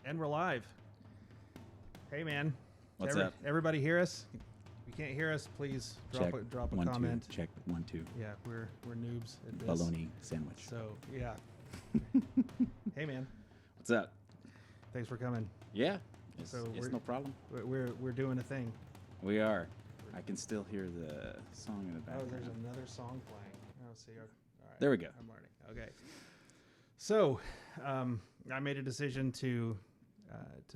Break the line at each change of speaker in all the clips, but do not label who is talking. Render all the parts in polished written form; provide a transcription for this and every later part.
And we're live. Hey, man.
What's up?
Everybody hear us? If you can't hear us, please drop a
one,
comment.
Two. Check 1 2.
Yeah, we're noobs at this.
Bologna sandwich.
So, yeah. Hey, man.
What's up?
Thanks for coming.
Yeah. It's
So
no problem.
We're doing a thing.
We are. I can still hear the song in the
Oh,
background.
there's another song playing. Oh, see. All right.
There we go.
I'm learning. Okay. So, I made a decision to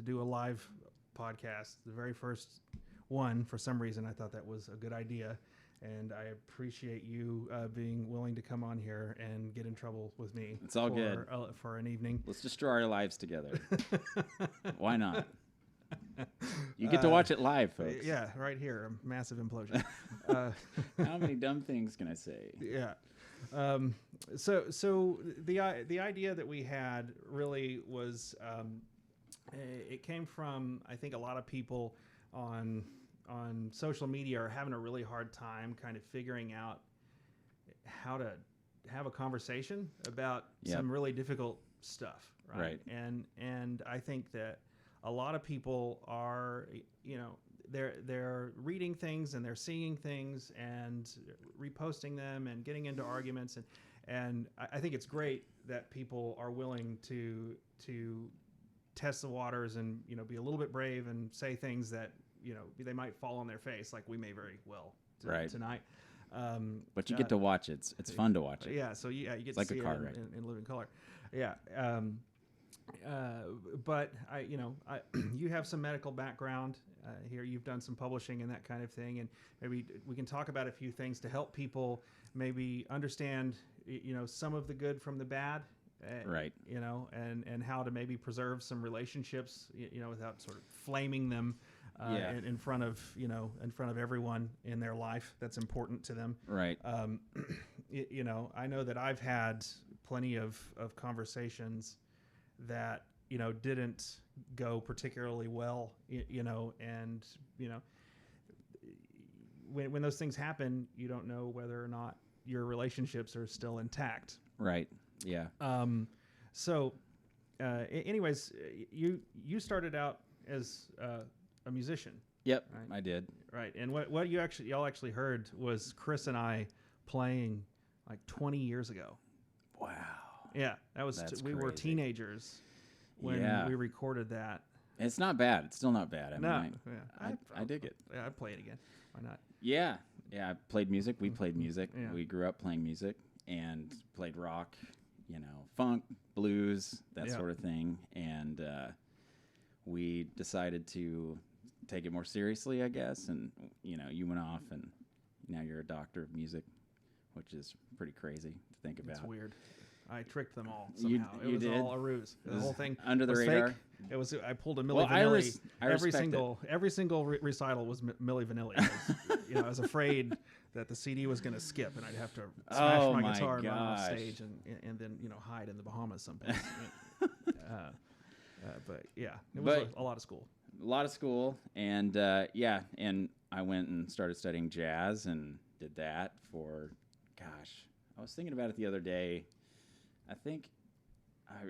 do a live podcast. The very first one, for some reason, I thought that was a good idea, and I appreciate you being willing to come on here and get in trouble with me.
It's all good
For an evening.
Let's destroy our lives together. Why not? You get to watch it live, folks.
Yeah, right here, a massive implosion.
How many dumb things can I say?
Yeah. So the idea that we had really was it came from, I think, a lot of people on social media are having a really hard time kind of figuring out how to have a conversation about some really difficult stuff, right? And I think that a lot of people are, they're reading things and they're seeing things and reposting them and getting into arguments, and I think it's great that people are willing to test the waters and be a little bit brave and say things that they might fall on their face, like we may very well tonight.
But you get to watch it. It's fun to watch it.
Yeah, so you get to
like
see
a car
it
wreck.
in living color. Yeah. But you have some medical background here. You've done some publishing and that kind of thing, and maybe we can talk about a few things to help people maybe understand, some of the good from the bad,
Right.
and how to maybe preserve some relationships, without sort of flaming them in front of everyone in their life that's important to them.
Right.
I know that I've had plenty of conversations that didn't go particularly well, and when those things happen, you don't know whether or not your relationships are still intact.
Right. Yeah.
Anyways, you started out as a musician.
Yep.
Right?
I did.
Right, and what y'all actually heard was Chris and I playing like 20 years ago.
Wow.
Yeah, that was
That's
we were
crazy.
teenagers when we recorded that.
It's not bad. It's still not bad.
I
dig it.
Yeah, I'd play it again. Why not?
Yeah. I played music. We played music.
Yeah.
We grew up playing music and played rock, funk, blues, that sort of thing. And we decided to take it more seriously, I guess. And, you went off and now you're a doctor of music, which is pretty crazy to think about.
It's weird. I tricked them all somehow.
You
it was
did?
all a ruse. The whole thing
under the
was
radar?
fake. It was. I pulled a Milli
Well, I
Vanilli.
respect
Every single recital was Milli Vanilli. I was afraid that the CD was going to skip, and I'd have to smash my guitar and run off stage, and then hide in the Bahamas someplace. But yeah, it was a lot of school.
A lot of school, and and I went and started studying jazz and did that for, gosh, I was thinking about it the other day. I think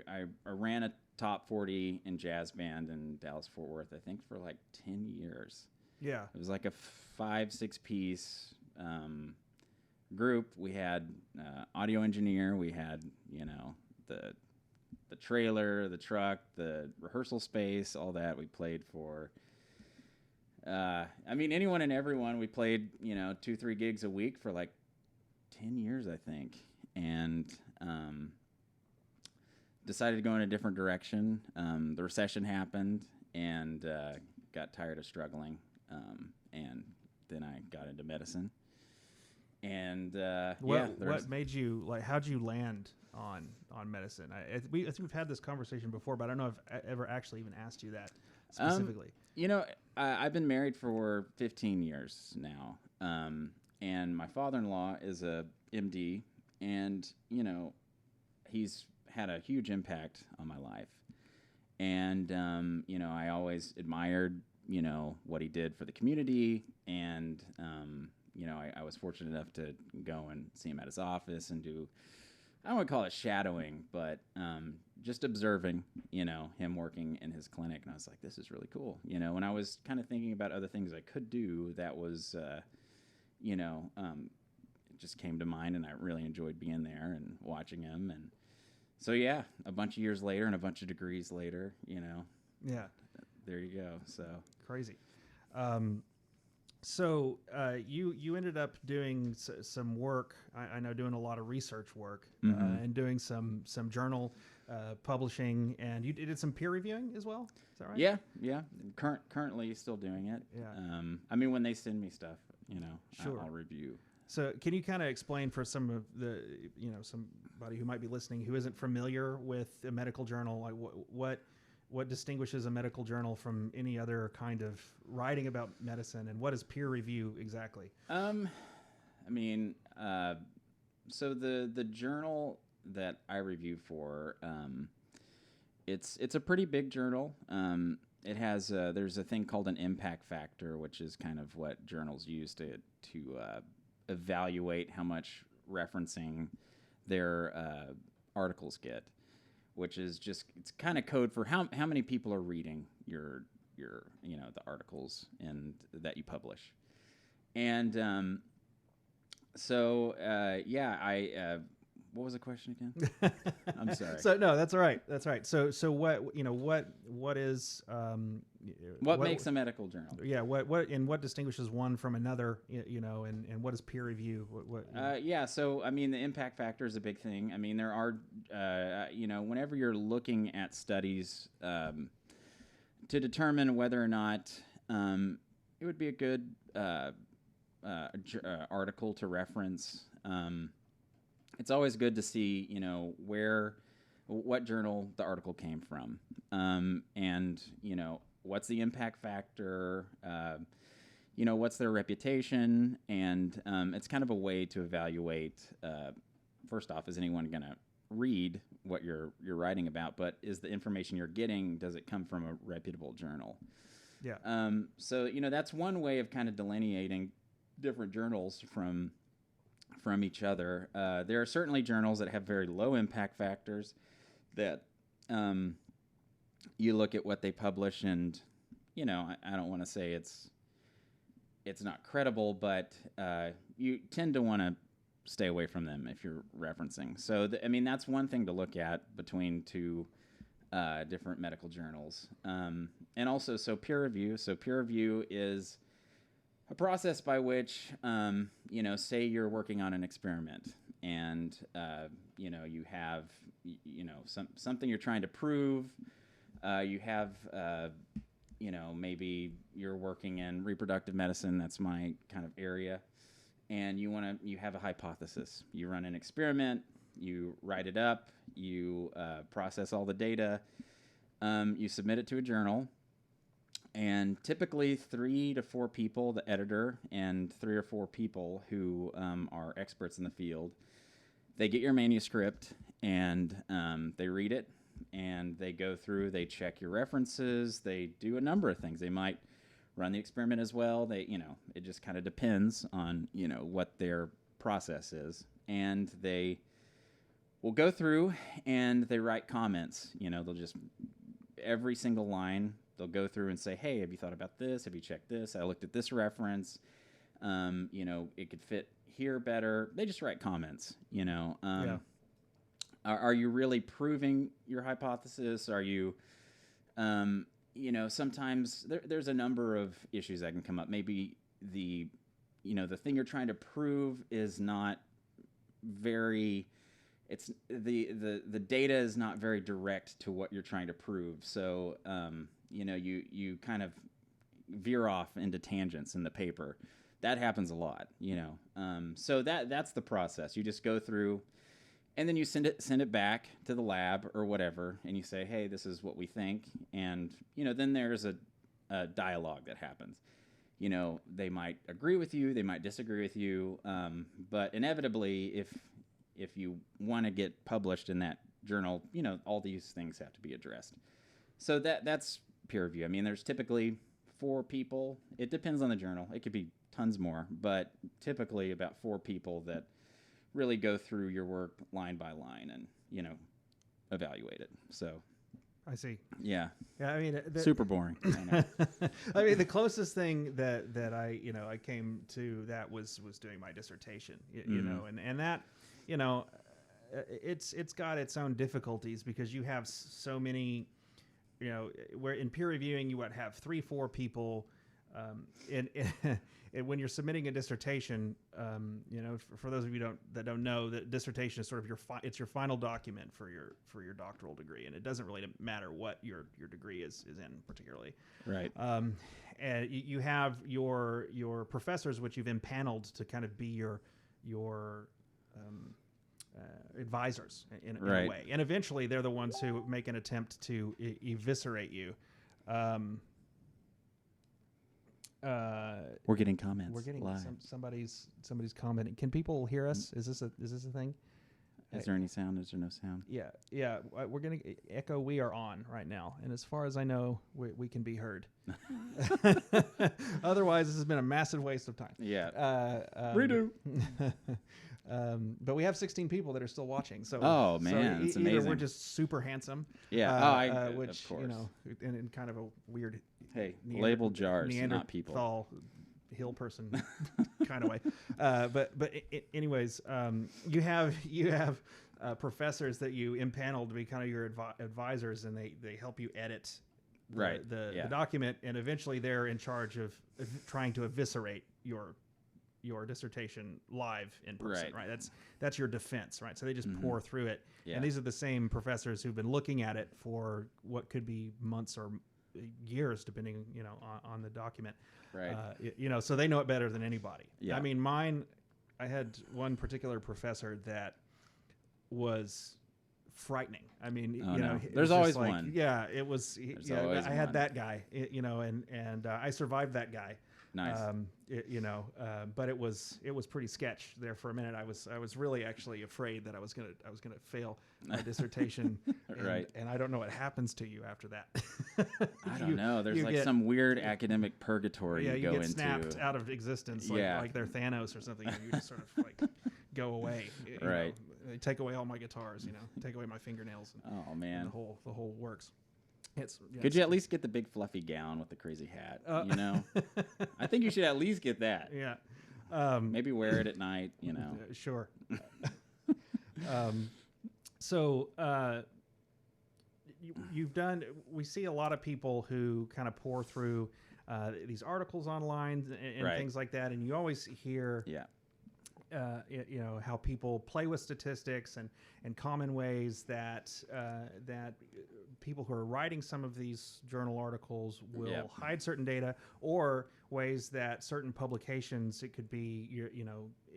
I ran a top 40 in jazz band in Dallas-Fort Worth, I think for like 10 years.
Yeah.
It was like a 5-6 piece group. We had audio engineer, we had, the trailer, the truck, the rehearsal space, all that. We played for anyone and everyone. We played, 2-3 gigs a week for like 10 years, I think. And decided to go in a different direction. The recession happened and got tired of struggling. And then I got into medicine. And
what made you how'd you land on medicine? I think we've had this conversation before, but I don't know if I ever actually even asked you that specifically.
I've been married for 15 years now. And my father-in-law is a MD, and he's had a huge impact on my life. And I always admired what he did for the community, and I was fortunate enough to go and see him at his office and do I don't want to call it shadowing, but just observing, him working in his clinic. And I was like, this is really cool. When I was kind of thinking about other things I could do, that was, it just came to mind, and I really enjoyed being there and watching him. And so, yeah, a bunch of years later and a bunch of degrees later,
Yeah.
there you go. So
Crazy. So you ended up doing some work. I know, doing a lot of research work, and doing some journal publishing, and you did some peer reviewing as well. Is that right?
Yeah. Currently still doing it.
Yeah.
I mean, when they send me stuff,
Sure.
I'll review.
So can you kind of explain for some of the, somebody who might be listening who isn't familiar with a medical journal, like what distinguishes a medical journal from any other kind of writing about medicine, and what is peer review exactly?
So the journal that I review for, it's a pretty big journal. It has there's a thing called an impact factor, which is kind of what journals use to evaluate how much referencing their articles get, which is just, it's kind of code for how many people are reading your the articles and that you publish. And what was the question again? I'm sorry.
So no, that's all right. That's right. So what is
what makes a medical journal?
Yeah. What distinguishes one from another? And what is peer review?
So I mean, the impact factor is a big thing. I mean, there are whenever you're looking at studies to determine whether or not it would be a good article to reference. It's always good to see, what journal the article came from, and what's the impact factor, what's their reputation, and it's kind of a way to evaluate. First off, is anyone going to read what you're writing about? But is the information you're getting, does it come from a reputable journal?
Yeah.
So that's one way of kind of delineating different journals from each other. There are certainly journals that have very low impact factors that you look at what they publish, and I don't want to say it's not credible, but you tend to want to stay away from them if you're referencing. So that's one thing to look at between two different medical journals. And also, peer review. So peer review is a process by which, say you're working on an experiment, and you have, something you're trying to prove. You have, maybe you're working in reproductive medicine. That's my kind of area, and you have a hypothesis. You run an experiment. You write it up. You process all the data. You submit it to a journal. And typically 3 to 4 people, the editor, and 3 or 4 people who are experts in the field, they get your manuscript, and they read it, and they go through, they check your references, they do a number of things. They might run the experiment as well. It just kind of depends on, what their process is. And they will go through and they write comments. They'll just, every single line, they'll go through and say, hey, have you thought about this? Have you checked this? I looked at this reference. It could fit here better. They just write comments,
Yeah.
Are you really proving your hypothesis? Are you, sometimes there's a number of issues that can come up. Maybe the thing you're trying to prove is not very, it's the data is not very direct to what you're trying to prove. So, you kind of veer off into tangents in the paper. That happens a lot, So that's the process. You just go through, and then you send it back to the lab or whatever, and you say, hey, this is what we think. And, then there's a dialogue that happens. They might agree with you, they might disagree with you, but inevitably, if you want to get published in that journal, all these things have to be addressed. So that's peer review. There's typically 4 people. It depends on the journal. It could be tons more, but typically about 4 people that really go through your work line by line and, evaluate it. So,
I see.
yeah.
Yeah, I mean,
Super boring. I know.
I mean, the closest thing that I came to that was doing my dissertation, you know, and that, it's got its own difficulties because you have so many, where in peer reviewing you would have 3-4 people, and when you're submitting a dissertation, for those of you that don't know, that dissertation is sort of it's your final document for your doctoral degree, and it doesn't really matter what your degree is in particularly.
Right.
And you have your professors, which you've impaneled to kind of be your advisors in a way, and eventually they're the ones who make an attempt to eviscerate you.
We're getting comments.
We're getting
live.
somebody's commenting. Can people hear us? Is this a thing?
Is there any sound? Is there no sound?
Yeah. We're getting echo. We are on right now, and as far as I know, we can be heard. Otherwise, this has been a massive waste of time.
Yeah.
Redo. But we have 16 people that are still watching. So
it's amazing.
Either we're just super handsome.
Yeah.
Which
of course.
in kind of a weird.
Hey, labeled jars, not people.
Neanderthal hill person kind of way. Anyways, you have professors that you impanel to be kind of your advisors, and they help you edit the document, and eventually they're in charge of trying to eviscerate your dissertation live in person, right? That's your defense, right? So they just pour through it, and these are the same professors who've been looking at it for what could be months or years, depending, on the document.
Right.
So they know it better than anybody.
Yeah.
I mean, I had one particular professor that was frightening. I mean,
there's always one.
Yeah, it was. I had that guy, and I survived that guy.
Nice.
But it was pretty sketch there for a minute. I was really actually afraid that I was gonna fail my dissertation.
Right.
And I don't know what happens to you after that.
I don't know. There's like some weird academic purgatory you go
get
into.
Snapped out of existence, like they're Thanos or something. And you just sort of like go away.
Right.
They take away all my guitars. Take away my fingernails.
Oh man.
And the whole works.
Could you at least get the big fluffy gown with the crazy hat? I think you should at least get that.
Yeah.
Maybe wear it at night.
Sure. You've done. We see a lot of people who kind of pour through these articles online and things like that, and you always hear.
Yeah.
How people play with statistics and common ways that people who are writing some of these journal articles will hide certain data, or ways that certain publications, it could be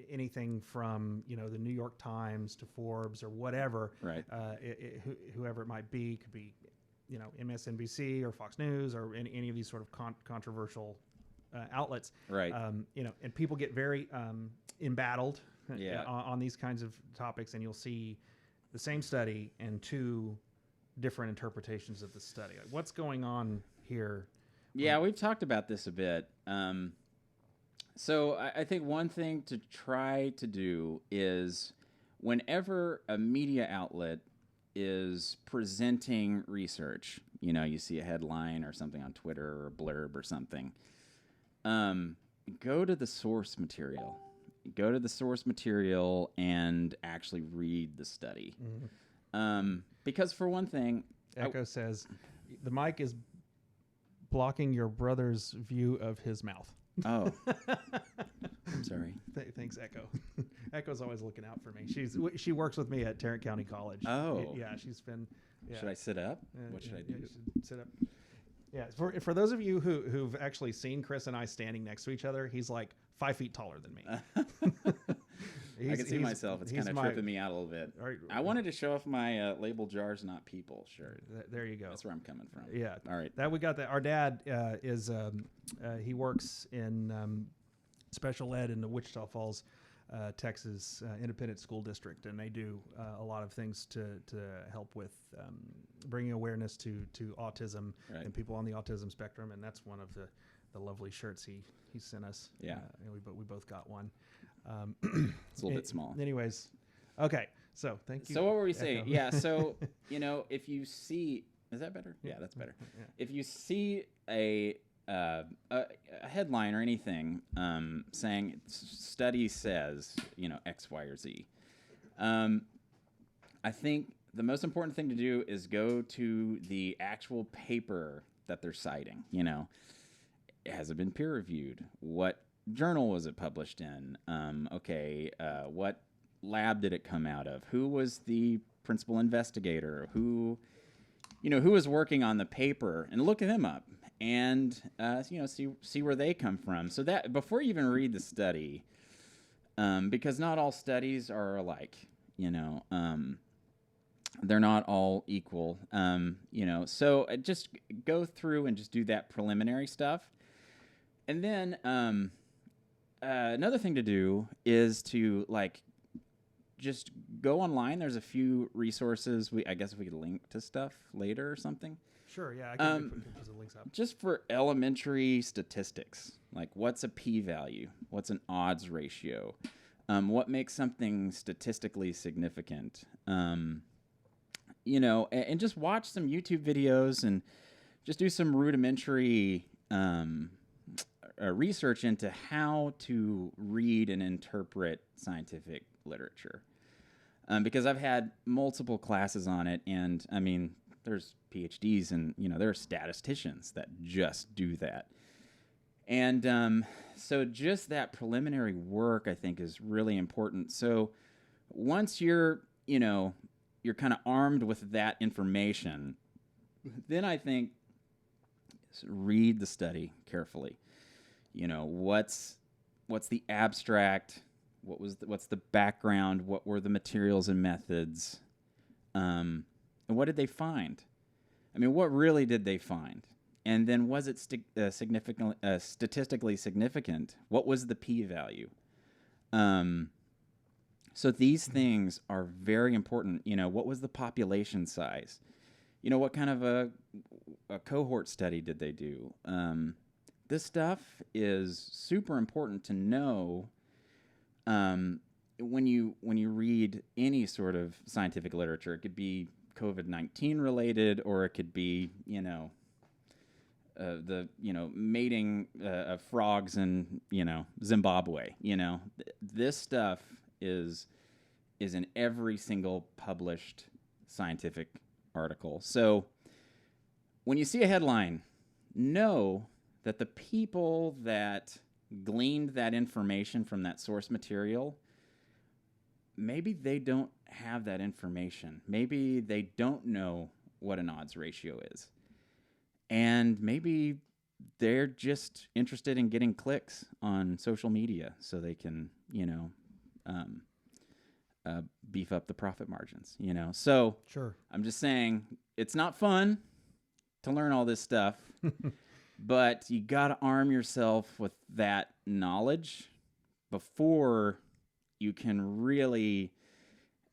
anything from the New York Times to Forbes or whatever,
right?
Whoever it might be, could be MSNBC or Fox News or any of these sort of controversial outlets,
right?
And people get very embattled on these kinds of topics, and you'll see the same study and two different interpretations of the study. Like, what's going on here?
Yeah, we've talked about this a bit. So I think one thing to try to do is whenever a media outlet is presenting research, you see a headline or something on Twitter or a blurb or something, go to the source material. Go to the source material and actually read the study. Mm-hmm. Because for one thing...
Echo says, the mic is blocking your brother's view of his mouth.
Oh. I'm sorry.
Thanks, Echo. Echo's always looking out for me. She works with me at Tarrant County College.
Oh.
Yeah, she's been... Yeah.
Should I sit up? What should I do?
You should sit up. Yeah, for those of you who've actually seen Chris and I standing next to each other, he's like 5 feet taller than me.
I can see myself. It's kind of tripping me out a little bit. I wanted to show off my label jars, not people shirt.
There you go.
That's where I'm coming from.
Yeah.
All right.
We got that. Our dad is he works in special ed in the Wichita Falls, Texas Independent School District, and they do a lot of things to help with bringing awareness to autism and people on the autism spectrum, and that's one of the lovely shirts he sent us.
Yeah,
we both got one.
It's a little bit small.
Anyways, okay. So thank you.
So what were we saying?
Echo.
Yeah. So, if you see, is that better? Yeah, that's better.
Yeah.
If you see a headline or anything saying study says, X, Y, or Z, I think the most important thing to do is go to the actual paper that they're citing. Has it been peer reviewed? What journal was it published in? What lab did it come out of? Who was the principal investigator? Who was working on the paper? And look them up and see where they come from. So that before you even read the study, because not all studies are alike. They're not all equal. So just go through and just do that preliminary stuff. And then another thing to do is to just go online. There's a few resources. I guess we could link to stuff later or something.
Sure. Yeah. I can put the links up.
Just for elementary statistics, like what's a p-value? What's an odds ratio? What makes something statistically significant? And just watch some YouTube videos and just do some rudimentary research into how to read and interpret scientific literature. Because I've had multiple classes on it, and I mean, there's PhDs and, there are statisticians that just do that. And so just that preliminary work, I think, is really important. So once you're kind of armed with that information, then I think read the study carefully. What's the abstract? What's the background? What were the materials and methods? And what did they find? I mean, what really did they find? And then was it statistically significant? What was the p-value? So these things are very important. What was the population size? What kind of a cohort study did they do? This stuff is super important to know when you read any sort of scientific literature. It could be COVID-19 related, or it could be, mating of frogs in, Zimbabwe. This stuff is in every single published scientific article. So when you see a headline, know that the people that gleaned that information from that source material, maybe they don't have that information. Maybe they don't know what an odds ratio is. And maybe they're just interested in getting clicks on social media so they can, beef up the profit margins, So
Sure.
I'm just saying it's not fun to learn all this stuff, but you got to arm yourself with that knowledge before you can really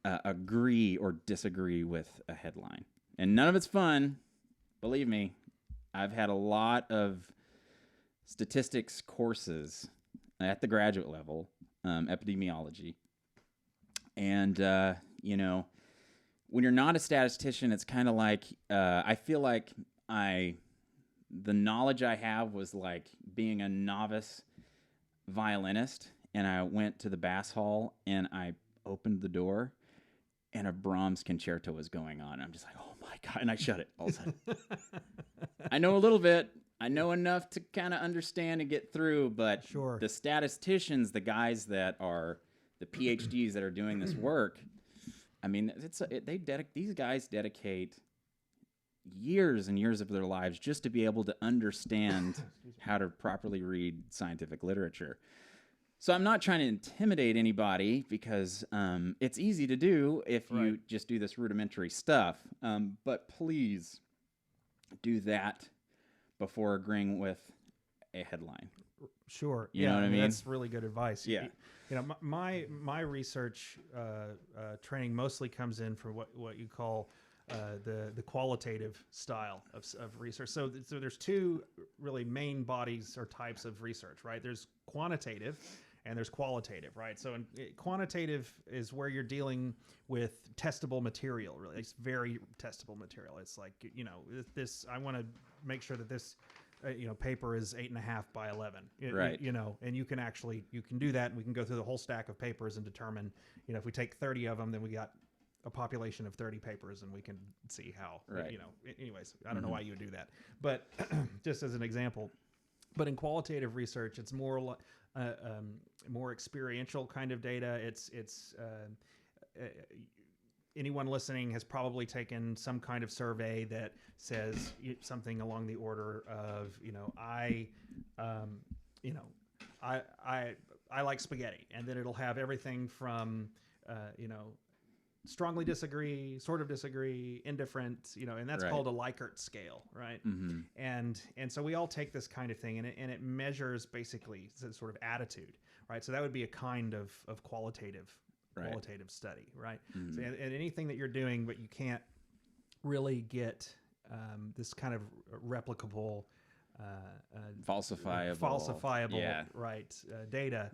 agree or disagree with a headline. And none of it's fun. Believe me, I've had a lot of statistics courses at the graduate level, epidemiology. And, when you're not a statistician, it's kind of like, I feel like the knowledge I have was like being a novice violinist, and I went to the bass hall and I opened the door and a Brahms concerto was going on. I'm just like, oh my God. And I shut it all of a sudden. I know a little bit. I know enough to kind of understand and get through, but
Sure.
The statisticians, the guys that are the PhDs that are doing this work, I mean, these guys dedicate years and years of their lives just to be able to understand how to properly read scientific literature. So I'm not trying to intimidate anybody, because it's easy to do if you just do this rudimentary stuff. But please do that before agreeing with a headline.
Sure.
You know what I mean?
That's really good advice.
Yeah.
My research training mostly comes in for what you call the qualitative style of research. So there's two really main bodies or types of research, right? There's quantitative, and there's qualitative, right? So quantitative is where you're dealing with testable material. Really, it's very testable material. It's like, you know, this. I want to make sure that this, paper is 8.5 by 11.
Right.
You know, and you can do that, and we can go through the whole stack of papers and determine, if we take 30 of them, then we got a population of 30 papers, and we can see how.
Right.
Anyways, I don't know why you would do that, but just as an example. But in qualitative research, it's more more experiential kind of data. It's anyone listening has probably taken some kind of survey that says something along the order of, I like spaghetti, and then it'll have everything from, strongly disagree, sort of disagree, indifferent, and that's
Right.
called a Likert scale, right?
Mm-hmm.
And so we all take this kind of thing, and it measures basically sort of attitude, right? So that would be a kind of qualitative study, right?
Mm-hmm.
So, and anything that you're doing, but you can't really get this kind of replicable, falsifiable,
Yeah.
right? Data.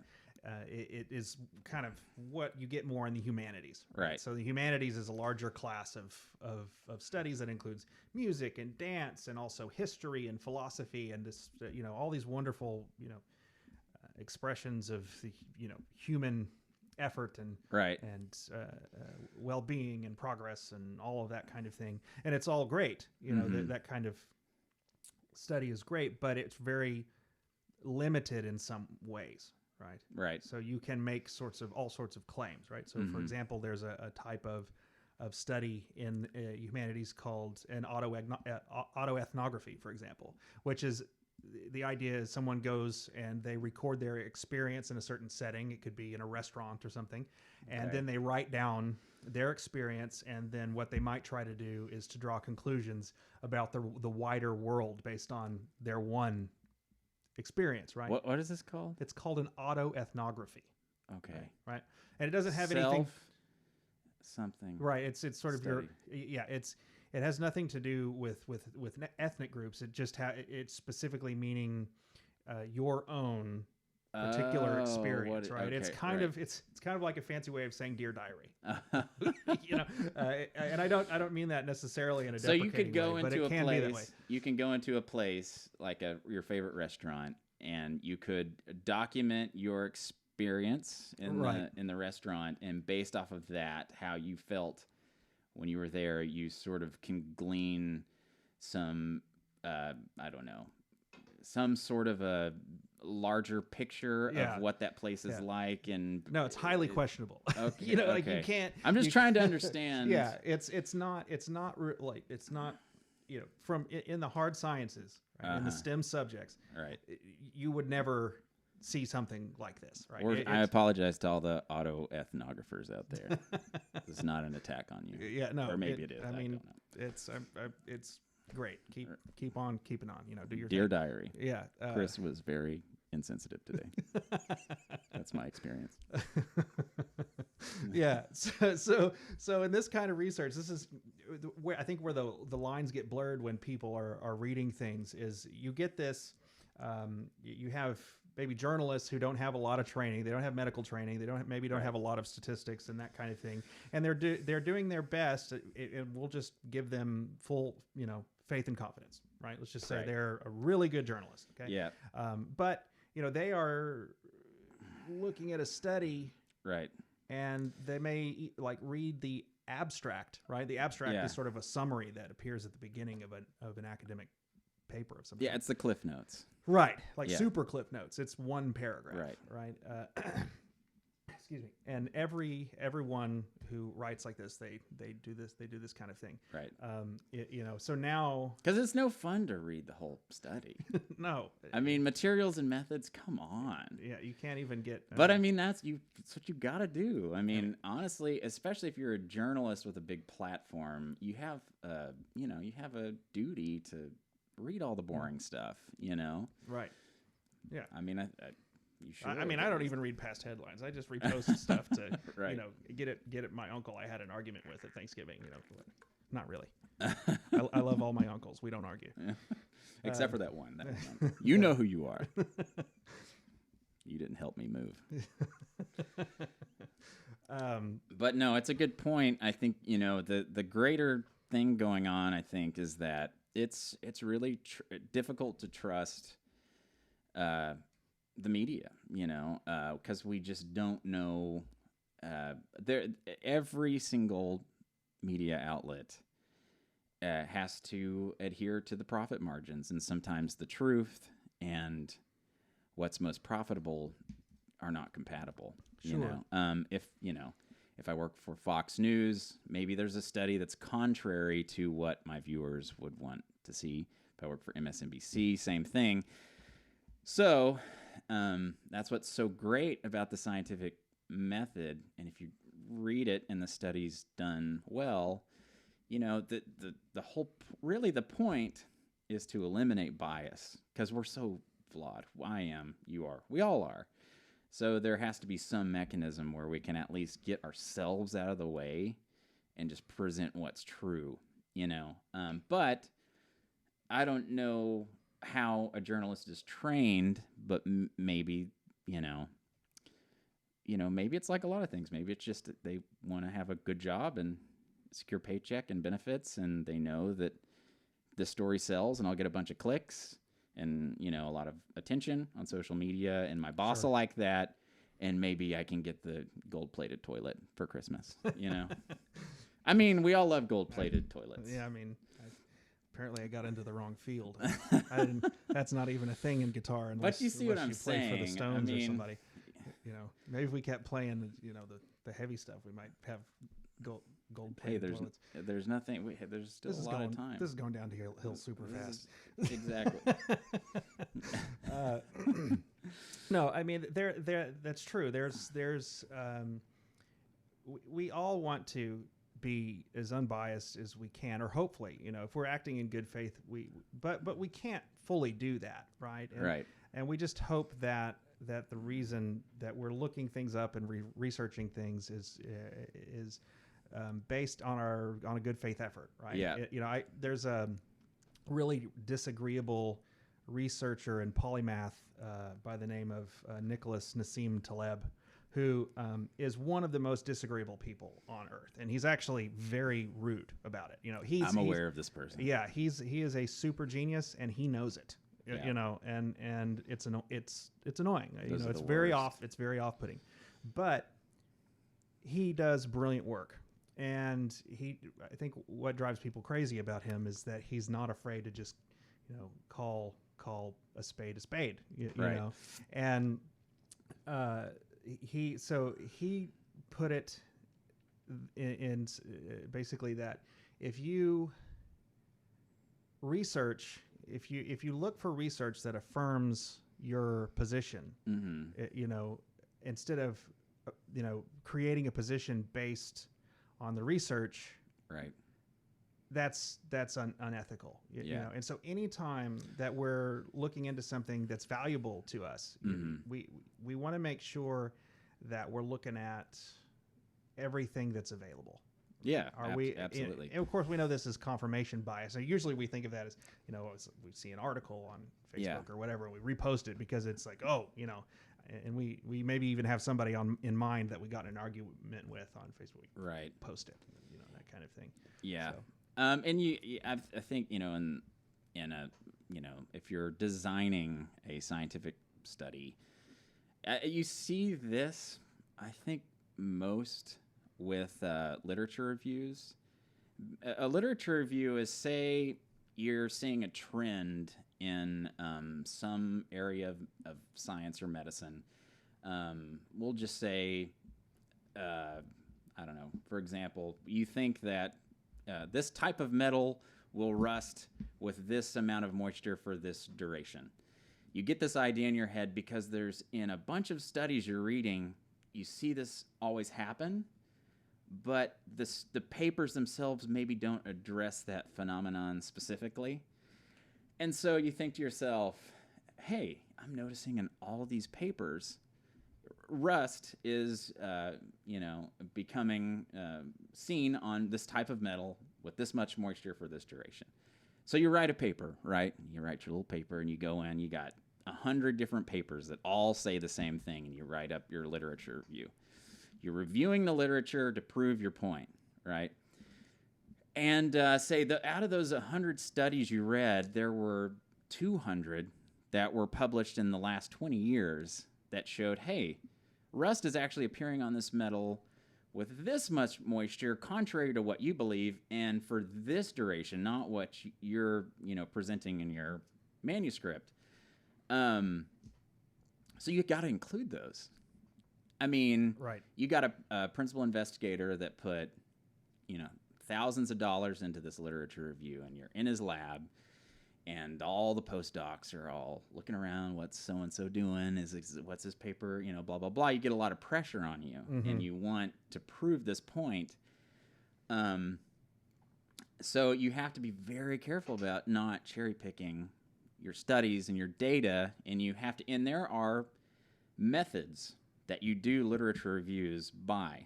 It is kind of what you get more in the humanities,
Right.
So the humanities is a larger class of studies that includes music and dance, and also history and philosophy, and this, all these wonderful, expressions of the, human effort and
Right.
well-being and progress and all of that kind of thing. And it's all great, that kind of study is great, but it's very limited in some ways. Right.
Right.
So you can make all sorts of claims, right? So, for example, there's a type of study in humanities called an autoethnography, for example, which is the idea is someone goes and they record their experience in a certain setting. It could be in a restaurant or something, and then they write down their experience, and then what they might try to do is to draw conclusions about the wider world based on their one experience, right?
What is this called?
It's called an autoethnography.
Okay.
Right. And it doesn't have anything.
Something.
Right. It's sort of
Study.
it has nothing to do with ethnic groups. It just it's specifically meaning your own particular experience, right?
Okay,
It's kind of like a fancy way of saying Dear Diary. And I don't mean that necessarily in a
So you could go
way, but
into
it
a
can be that way.
place. You can go into a place like your favorite restaurant, and you could document your experience in the restaurant, and based off of that, how you felt when you were there, you sort of can glean some some sort of a larger picture of what that place is like. And
no, it's highly questionable.
Okay,
you can't.
I'm just trying to understand.
Yeah, it's not from in the hard sciences, right? In the STEM subjects,
Right.
You would never see something like this, right?
I apologize to all the autoethnographers out there. It's not an attack on you.
Yeah, no,
or maybe it is.
I mean,
don't know.
it's great. Keep on keeping on. Do your
Dear
thing.
Diary.
Yeah,
Chris was very insensitive today. That's my experience.
Yeah. So in this kind of research, this is where I think where the lines get blurred when people are reading things is you get this. You have maybe journalists who don't have a lot of training. They don't have medical training. They don't have a lot of statistics and that kind of thing. And they're doing their best. And we'll just give them full faith and confidence. Right. Let's just say they're a really good journalist. Okay.
Yeah.
But they are looking at a study.
Right.
And they may read the abstract, right? The abstract is sort of a summary that appears at the beginning of an academic paper of some
Yeah,
kind.
it's the Cliff Notes.
Right, super Cliff Notes. It's one paragraph, right? Excuse me. And everyone who writes like this, they do this kind of thing,
Right.
So now
Because it's no fun to read the whole study.
no,
I mean, materials and methods. Come on.
yeah, you can't even get.
But I mean, that's what you got to do. I mean, honestly, especially if you're a journalist with a big platform, you have a duty to read all the boring stuff.
Right. Yeah.
I mean, you should.
I mean, I don't even read past headlines. I just repost stuff to,
Right.
Get it. My uncle I had an argument with at Thanksgiving. Not really. I love all my uncles. We don't argue.
Except for that one. You know who you are. You didn't help me move.
Um,
But no, it's a good point. I think, the greater thing going on, I think, is that it's really difficult to trust the media, because we just don't know. Every single media outlet has to adhere to the profit margins, and sometimes the truth and what's most profitable are not compatible.
Sure.
If I work for Fox News, maybe there's a study that's contrary to what my viewers would want to see. If I work for MSNBC, same thing. So that's what's so great about the scientific method. And if you read it and the study's done well, the really the point is to eliminate bias, because we're so flawed. I am, you are, we all are. So there has to be some mechanism where we can at least get ourselves out of the way and just present what's true, But I don't know how a journalist is trained, but maybe, maybe it's like a lot of things. Maybe it's just that they want to have a good job and secure paycheck and benefits, and they know that this story sells and I'll get a bunch of clicks and, a lot of attention on social media, and my boss will like that, and maybe I can get the gold-plated toilet for Christmas, I mean, we all love gold-plated toilets.
Yeah, I mean, apparently I got into the wrong field. That's not even a thing in guitar unless,
but you see what I'm
play
saying.
for the Stones or somebody. Maybe if we kept playing, the heavy stuff, we might have gold-plated toilets.
There's nothing. There's still a lot of time.
This is going down to hill super fast.
Exactly.
No, I mean, that's true. We all want to be as unbiased as we can, or hopefully, if we're acting in good faith, but we can't fully do that, right?
Right.
And we just hope that the reason that we're looking things up and researching things is based on a good faith effort, right?
Yeah.
There's a really disagreeable researcher and polymath by the name of Nicholas Nassim Taleb, who is one of the most disagreeable people on earth, and he's actually very rude about it.
I'm aware of this person.
Yeah, he is a super genius, and he knows it.
Yeah.
And it's annoying. It's very
worst.
It's very off-putting, but he does brilliant work. And I think what drives people crazy about him is that he's not afraid to just, call a spade a spade, you know. And he put it in basically that if you research, if you look for research that affirms your position,
Mm-hmm.
Instead of creating a position based on the research,
Right.
that's unethical.
Yeah.
And so anytime that we're looking into something that's valuable to us,
Mm-hmm.
we want to make sure that we're looking at everything that's available.
Yeah.
We
absolutely?
And of course, we know this is confirmation bias. So usually we think of that as, we see an article on Facebook or whatever, and we repost it because it's like, and we maybe even have somebody in mind that we got in an argument with on Facebook.
Right.
Post it, that kind of thing.
Yeah.
So.
And I think, if you're designing a scientific study, you see this, I think, most with literature reviews. A literature review is, say, you're seeing a trend in some area of science or medicine. We'll just say, I don't know, for example, you think that this type of metal will rust with this amount of moisture for this duration. You get this idea in your head because there's, in a bunch of studies you're reading, you see this always happen, but the papers themselves maybe don't address that phenomenon specifically. And so you think to yourself, hey, I'm noticing in all of these papers, rust is, becoming seen on this type of metal with this much moisture for this duration. So you write a paper, right? You write your little paper and you go in, you got 100 different papers that all say the same thing, and you write up your literature review. You're reviewing the literature to prove your point, right? And say that out of those 100 studies you read, there were 200 that were published in the last 20 years that showed, hey, rust is actually appearing on this metal with this much moisture, contrary to what you believe, and for this duration, not what you're, presenting in your manuscript. So you got to include those. I mean,
right.
You got a principal investigator that put, thousands of dollars into this literature review, and you're in his lab, and all the postdocs are all looking around. What's so and so doing? What's his paper? Blah blah blah. You get a lot of pressure on you, and you want to prove this point. So you have to be very careful about not cherry picking your studies and your data, and you have to. And there are methods that you do literature reviews by.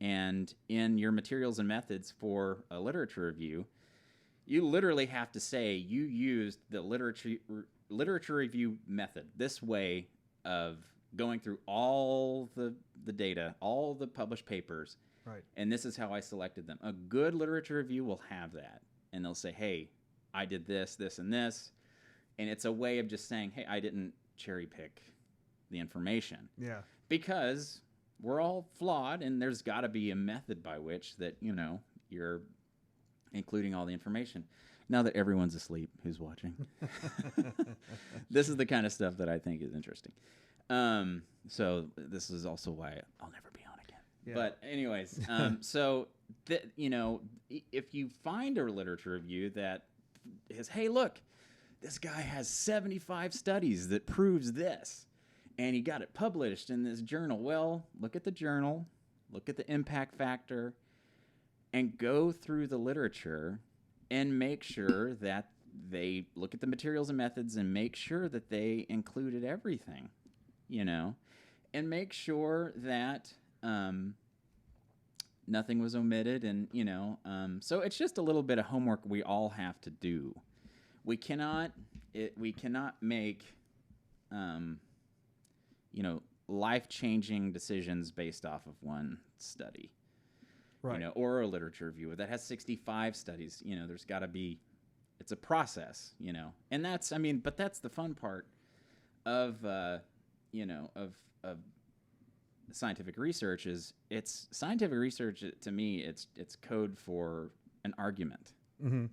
And in your materials and methods for a literature review, you literally have to say you used the literature review method, this way of going through all the data, all the published papers,
right?
And this is how I selected them. A good literature review will have that, and they'll say, hey, I did this, this, and this. And it's a way of just saying, hey, I didn't cherry pick the information.
Yeah.
Because we're all flawed, and there's got to be a method by which that, you're including all the information. Now that everyone's asleep who's watching, this is the kind of stuff that I think is interesting. So this is also why I'll never be on again. Yeah. But anyways, so, if you find a literature review that is, hey, look, this guy has 75 studies that proves this, and he got it published in this journal. Well, look at the journal, look at the impact factor, and go through the literature and make sure that they look at the materials and methods and make sure that they included everything, and make sure that nothing was omitted. And, so it's just a little bit of homework we all have to do. We cannot make, life-changing decisions based off of one study,
right?
Or a literature review that has 65 studies. There's got to be, it's a process, and but that's the fun part of, of scientific research is it's scientific research. To me, it's code for an argument.
Mm-hmm.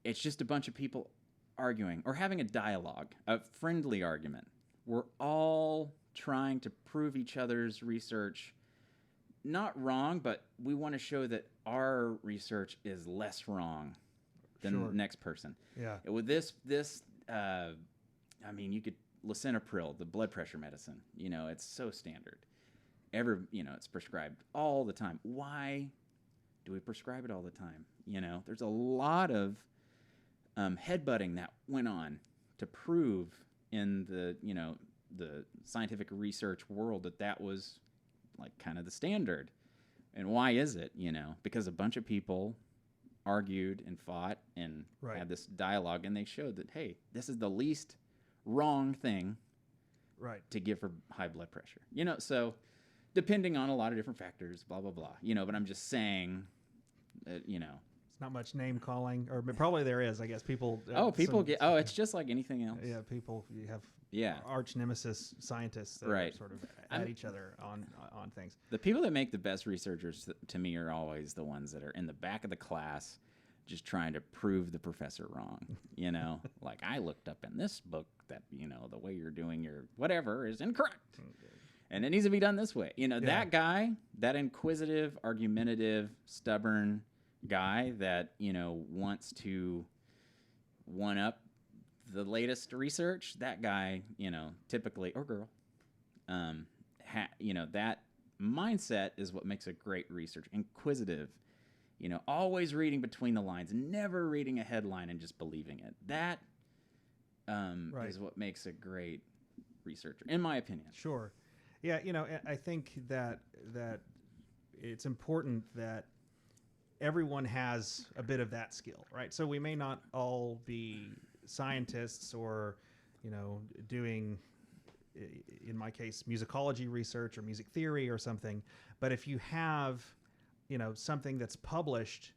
It's just a bunch of people arguing or having a dialogue, a friendly argument. We're all trying to prove each other's research not wrong, but we want to show that our research is less wrong than the next person.
Yeah.
With this, you could lisinopril, the blood pressure medicine. It's so standard. It's prescribed all the time. Why do we prescribe it all the time? There's a lot of headbutting that went on to prove in the the scientific research world that was like kind of the standard. And why is it? Because a bunch of people argued and fought and had this dialogue, and they showed that, hey, this is the least wrong thing to give for high blood pressure. So depending on a lot of different factors, blah blah blah. But I'm just saying that,
it's not much name calling, or probably there is. I guess people.
It's just like anything else.
Yeah, people. You have arch nemesis scientists that are sort of at each other on things.
The people that make the best researchers to me are always the ones that are in the back of the class, just trying to prove the professor wrong. Like I looked up in this book that the way you're doing your whatever is incorrect. And it needs to be done this way. That guy, that inquisitive, argumentative, stubborn guy that, wants to one up the latest research, that guy, typically, or girl, that mindset is what makes a great researcher. Inquisitive, always reading between the lines, never reading a headline and just believing it. That is what makes a great researcher, in my opinion.
Sure. Yeah, I think that it's important that everyone has a bit of that skill, right? So we may not all be scientists or doing, in my case, musicology research or music theory or something. But if you have, something that's published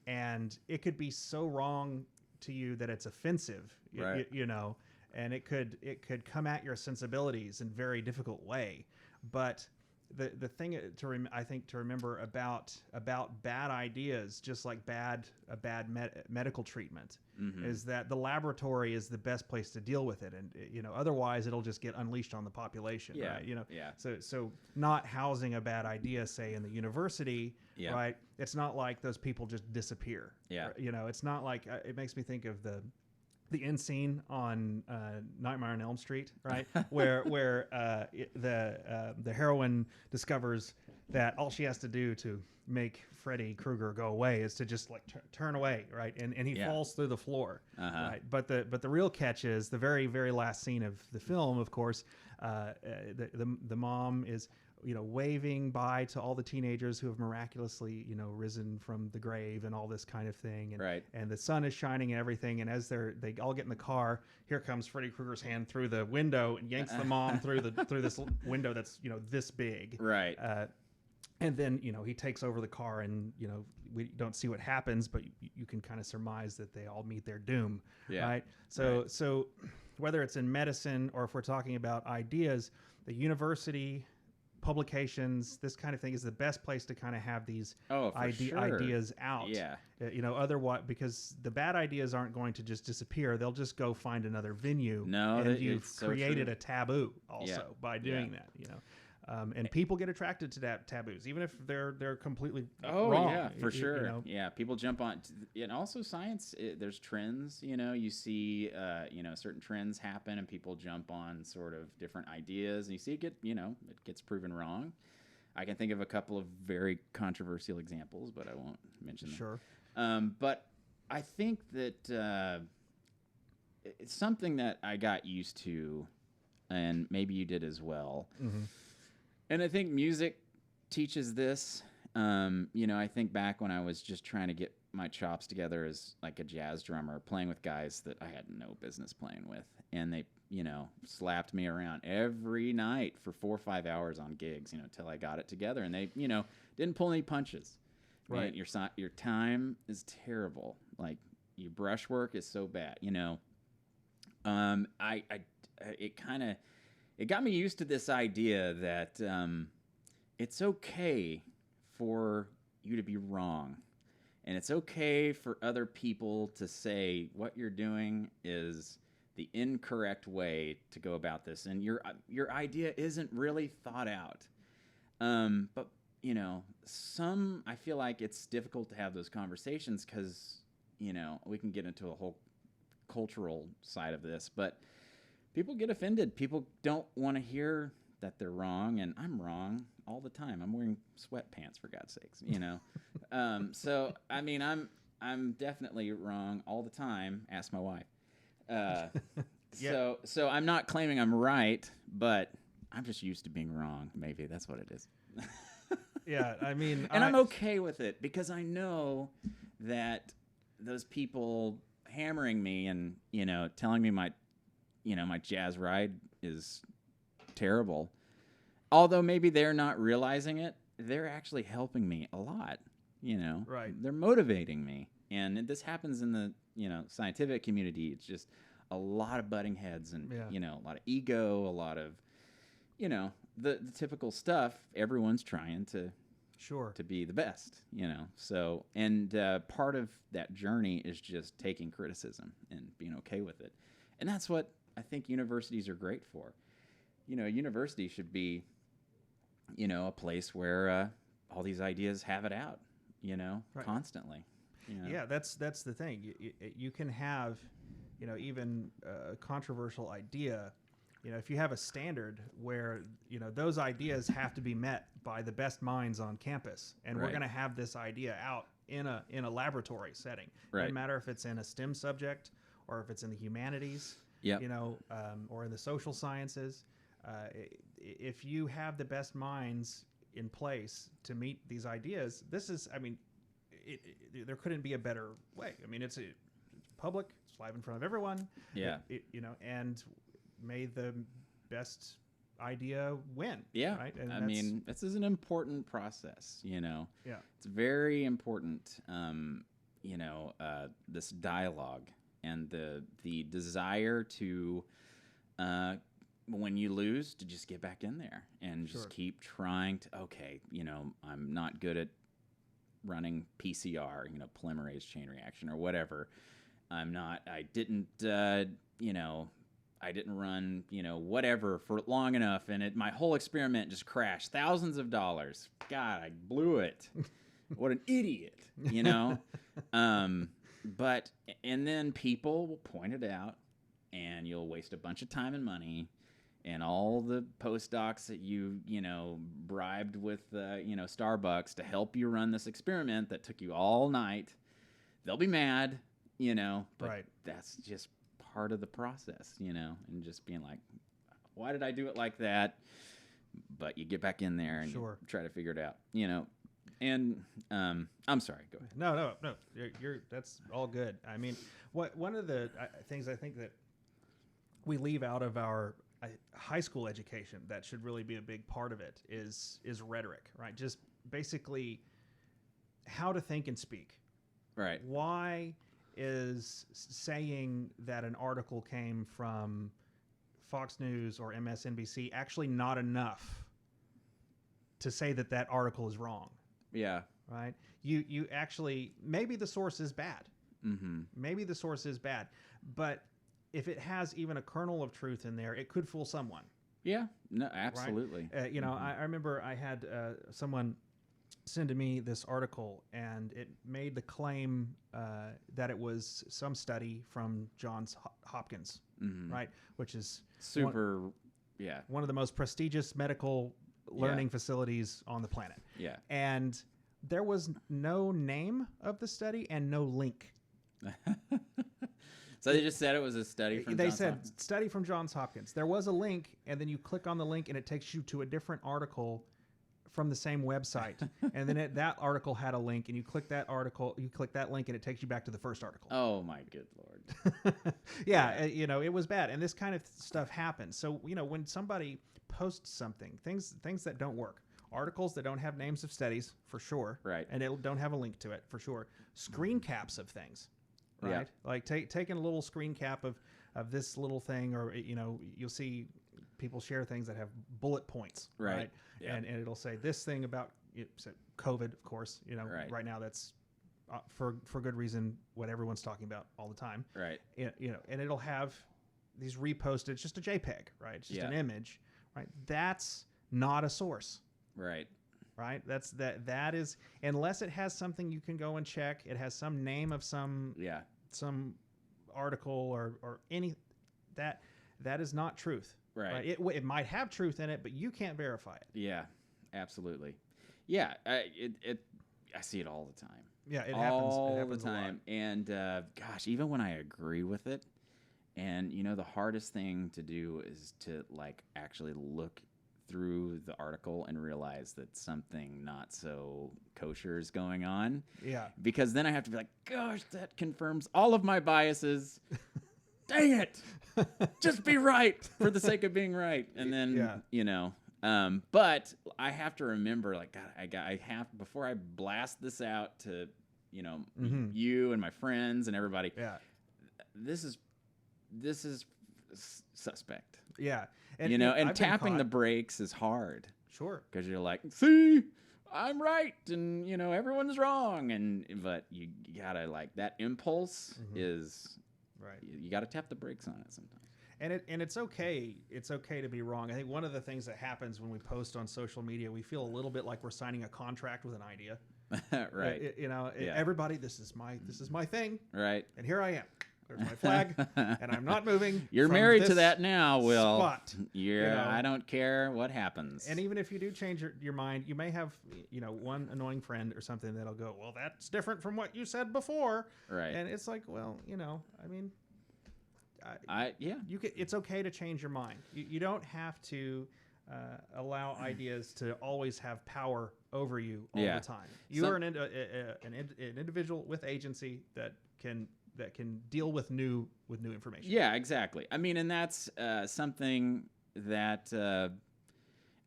and it could be so wrong to you that it's offensive,
Right.
and it could come at your sensibilities in a very difficult way. But the thing I think to remember about bad ideas, just like a bad medical treatment, is that the laboratory is the best place to deal with it, and otherwise it'll just get unleashed on the population,
Yeah.
right?
Yeah.
So not housing a bad idea, say in the university,
Yeah.
right? It's not like those people just disappear.
Yeah.
It's not like it makes me think of the end scene on Nightmare on Elm Street, right? where the heroine discovers that all she has to do to make Freddy Krueger go away is to just like turn away, right? And he
Yeah.
falls through the floor,
Uh-huh.
right? But the real catch is the very, very last scene of the film, of course. The mom is waving bye to all the teenagers who have miraculously risen from the grave and all this kind of thing, and
Right.
and the sun is shining and everything, and as they all get in the car, here comes Freddy Krueger's hand through the window and yanks the mom through this window that's this big,
Right.
and then he takes over the car, and we don't see what happens, but you can kind of surmise that they all meet their doom,
Yeah.
right? So whether it's in medicine or if we're talking about ideas, the university, publications, this kind of thing is the best place to kind of have these
Oh, for sure.
ideas out.
Yeah.
Otherwise, because the bad ideas aren't going to just disappear, they'll just go find another venue.
No,
and
that-
you've
it's so
created
true.
a taboo also
Yeah.
by doing
Yeah.
that. And people get attracted to that taboos, even if they're completely
Oh
wrong.
yeah, for sure.
You
Yeah, people jump on, and also science. There's trends. You see, certain trends happen, and people jump on sort of different ideas, and you see it gets proven wrong. I can think of a couple of very controversial examples, but I won't mention them.
Sure.
But I think that it's something that I got used to, and maybe you did as well.
Mm-hmm.
And I think music teaches this. I think back when I was just trying to get my chops together as like a jazz drummer, playing with guys that I had no business playing with. And they, slapped me around every night for 4 or 5 hours on gigs, till I got it together. And they, didn't pull any punches.
Right.
Man, your time is terrible. Like, your brush work is so bad, It got me used to this idea that it's okay for you to be wrong. And it's okay for other people to say what you're doing is the incorrect way to go about this. And your idea isn't really thought out. But, I feel like it's difficult to have those conversations because, we can get into a whole cultural side of this. But people get offended. People don't want to hear that they're wrong, and I'm wrong all the time. I'm wearing sweatpants, for God's sakes, So I mean, I'm definitely wrong all the time. Ask my wife.
Yeah.
So I'm not claiming I'm right, but I'm just used to being wrong. Maybe that's what it is.
Yeah, I mean,
And I'm okay with it because I know that those people hammering me and telling me my jazz ride is terrible. Although maybe they're not realizing it, they're actually helping me a lot,
Right.
They're motivating me. And this happens in the, scientific community. It's just a lot of butting heads and,
Yeah.
a lot of ego, a lot of, the typical stuff. Everyone's trying to
Sure.
be the best, So, and part of that journey is just taking criticism and being okay with it. And that's what I think universities are great for. University should be, a place where all these ideas have it out,
Right.
constantly.
Yeah, that's the thing. You can have, even a controversial idea. If you have a standard where those ideas have to be met by the best minds on campus, and we're
Right.
going to have this idea out in a laboratory setting.
Right.
Doesn't matter if it's in a STEM subject or if it's in the humanities.
Yep.
Or in the social sciences. If you have the best minds in place to meet these ideas, this is, there couldn't be a better way. I mean, it's public. It's live in front of everyone.
Yeah.
And may the best idea win.
Yeah.
Right. And
I mean, this is an important process,
Yeah.
It's very important, this dialogue and the desire to, when you lose, to just get back in there and just keep trying to, okay, I'm not good at running PCR, polymerase chain reaction or whatever. I didn't run, whatever for long enough, and my whole experiment just crashed. Thousands of dollars. God, I blew it. What an idiot, But, and then people will point it out, and you'll waste a bunch of time and money, and all the postdocs that you bribed with, Starbucks to help you run this experiment that took you all night. They'll be mad, but
Right.
that's just part of the process, and just being like, why did I do it like that? But you get back in there and you try to figure it out, And I'm sorry, go ahead.
No. You're that's all good. I mean, one of the things I think that we leave out of our high school education that should really be a big part of it is rhetoric, right? Just basically how to think and speak.
Right.
Why is saying that an article came from Fox News or MSNBC actually not enough to say that article is wrong?
Yeah.
Right. You actually, maybe the source is bad.
Mm-hmm.
Maybe the source is bad, but if it has even a kernel of truth in there, it could fool someone.
Yeah. No, absolutely.
Right? I remember I had someone send to me this article, and it made the claim that it was some study from Johns Hopkins, right? Which is one of the most prestigious medical learning facilities on the planet.
Yeah.
And there was no name of the study and no link.
So they just said it was a study from Johns Hopkins?
Study from Johns Hopkins. There was a link, and then you click on the link, and it takes you to a different article from the same website. And then that article had a link, and you click that link, and it takes you back to the first article.
Oh, my good Lord.
It was bad. And this kind of stuff happens. So, when somebody posts something, things that don't work, articles that don't have names of studies, for sure.
Right.
And it don't have a link to it, for sure. Screen caps of things. Right.
Yeah.
Like taking a little screen cap of this little thing, or, you'll see people share things that have bullet points. Right.
Yeah.
And it'll say this thing about COVID, of course, right now that's for good reason, what everyone's talking about all the time.
Right.
And it'll have these reposted. It's just a JPEG, right? It's just an image, right? That's not a source.
Right.
Right. That is, unless it has something you can go and check. It has some name of some article or any that is not truth.
Right.
It might have truth in it, but you can't verify it.
Yeah, absolutely. Yeah. I see it all the time.
Yeah. It happens
all the time. And gosh, even when I agree with it, and the hardest thing to do is to actually look through the article and realize that something not so kosher is going on.
Yeah.
Because then I have to be like, gosh, that confirms all of my biases. Dang it. Just be right for the sake of being right. And then, but I have to remember, God, I have, before I blast this out to, you and my friends and everybody.
Yeah.
This is suspect.
Yeah.
And tapping the brakes is hard.
Sure.
Because you're like, see, I'm right, and everyone's wrong, but you gotta that impulse is right. You gotta tap the brakes on it sometimes.
And it's okay. It's okay to be wrong. I think one of the things that happens when we post on social media, we feel a little bit like we're signing a contract with an idea.
Right.
Everybody, this is my thing.
Right.
And here I am. There's my flag, and I'm not moving.
You're married to that now, Will.
Spot.
I don't care what happens.
And even if you do change your mind, you may have one annoying friend or something that'll go, well, that's different from what you said before.
Right.
And it's like, well, I mean,
you
it's okay to change your mind. You don't have to allow ideas to always have power over you all the time. You are an individual with agency that can can deal with new information.
Yeah, exactly. I mean, and that's something that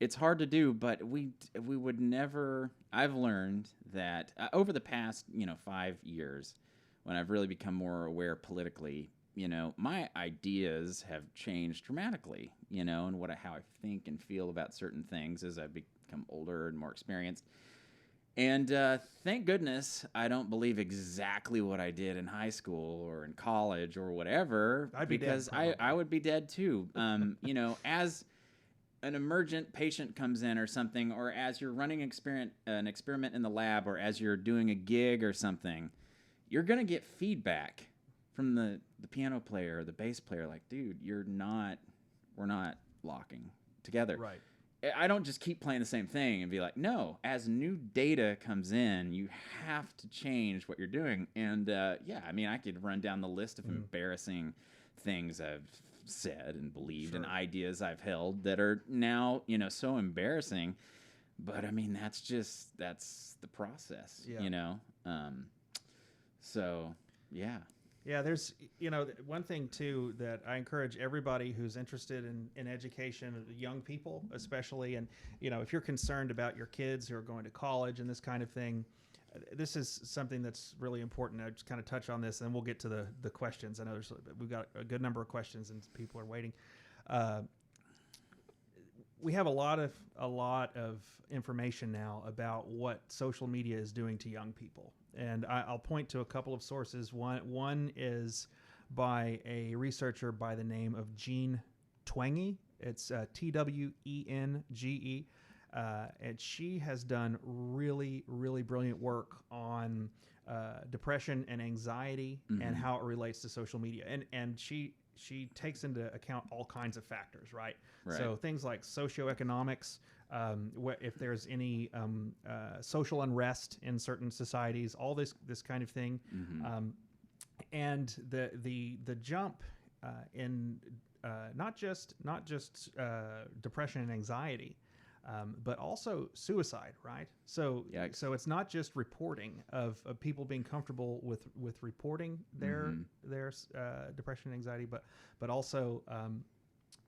it's hard to do, but we would never. I've learned that over the past 5 years, when I've really become more aware politically, my ideas have changed dramatically. And how I think and feel about certain things as I've become older and more experienced. And thank goodness I don't believe exactly what I did in high school or in college or whatever.
I'd be dead,
because I would be dead too. As an emergent patient comes in or something, or as you're running an experiment in the lab, or as you're doing a gig or something, you're going to get feedback from the piano player or the bass player. Like, dude, we're not locking together.
Right.
I don't just keep playing the same thing and be like, no, as new data comes in, you have to change what you're doing. And I could run down the list of embarrassing things I've said and believed and ideas I've held that are now, so embarrassing. But I mean, that's the process, So, yeah.
Yeah, there's, one thing too that I encourage everybody who's interested in education, young people especially, and, if you're concerned about your kids who are going to college and this kind of thing, this is something that's really important. I just kind of touch on this, and then we'll get to the questions. I know we've got a good number of questions and people are waiting. We have a lot of information now about what social media is doing to young people. And I'll point to a couple of sources. One is by a researcher by the name of Jean Twenge. It's Twenge. And she has done really, really brilliant work on depression and anxiety and how it relates to social media. And she takes into account all kinds of factors, right? So things like socioeconomics, if there's any social unrest in certain societies, all this kind of thing, and the jump in not just depression and anxiety, but also suicide, right? So it's not just reporting of people being comfortable with reporting their depression and anxiety, but also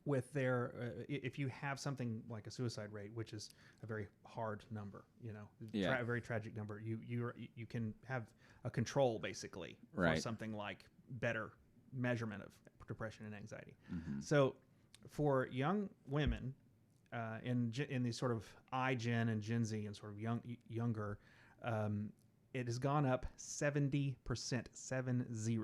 with their if you have something like a suicide rate, which is a very hard number, a very tragic number, you can have a control basically for something like better measurement of depression and anxiety. So for young women in these sort of iGen and Gen Z and sort of younger, it has gone up 70%, 70.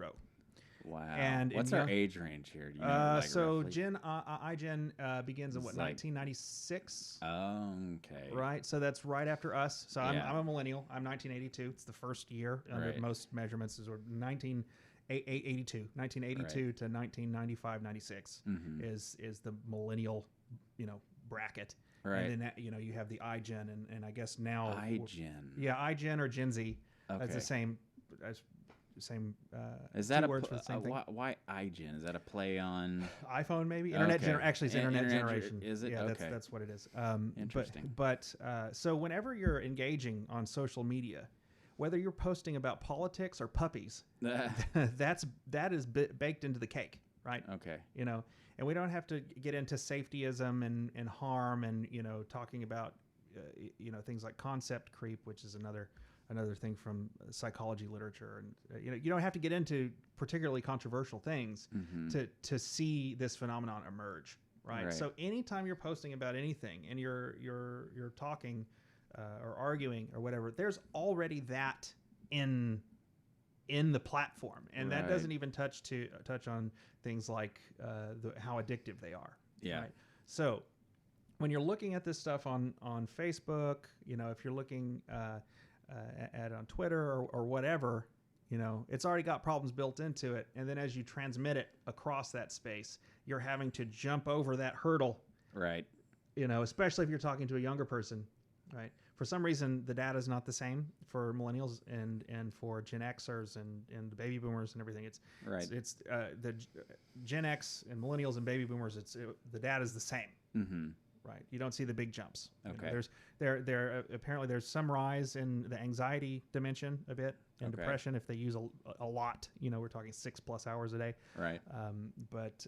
Wow.
And
what's our age range here? Do you know,
so
roughly?
iGen begins in 1996?
Okay.
Right. So that's right after us. So I'm a millennial. I'm 1982. It's the first year under most measurements is 1982 to 1995, 96 is the millennial, bracket.
Right.
And then you have the iGen and I guess now
iGen.
Yeah, iGen or Gen Z.
Okay.
That's the same.
Is that
words for the same thing?
Why iGen? Is that a play on
iPhone? Maybe actually, it's internet generation.
Is it?
Yeah,
okay.
that's what it is.
Interesting.
But so whenever you're engaging on social media, whether you're posting about politics or puppies, that is baked into the cake, right?
Okay.
And we don't have to get into safetyism and harm and talking about things like concept creep, which is another thing from psychology literature, and you don't have to get into particularly controversial things to see this phenomenon emerge, right? So anytime you're posting about anything and you're talking or arguing or whatever, there's already that in the platform, and that doesn't even touch on things like how addictive they are.
Yeah.
Right? So when you're looking at this stuff on Facebook, if you're looking at on Twitter or whatever, it's already got problems built into it. And then as you transmit it across that space, you're having to jump over that hurdle.
Right.
Especially if you're talking to a younger person, right? For some reason, the data is not the same for millennials and for Gen Xers and the baby boomers and everything. It's the Gen X and millennials and baby boomers. The data is the same.
Mm-hmm.
Right. You don't see the big jumps.
Okay.
Apparently there's some rise in the anxiety dimension a bit, and
Okay.
depression if they use a lot. We're talking 6+ hours a day.
Right.
But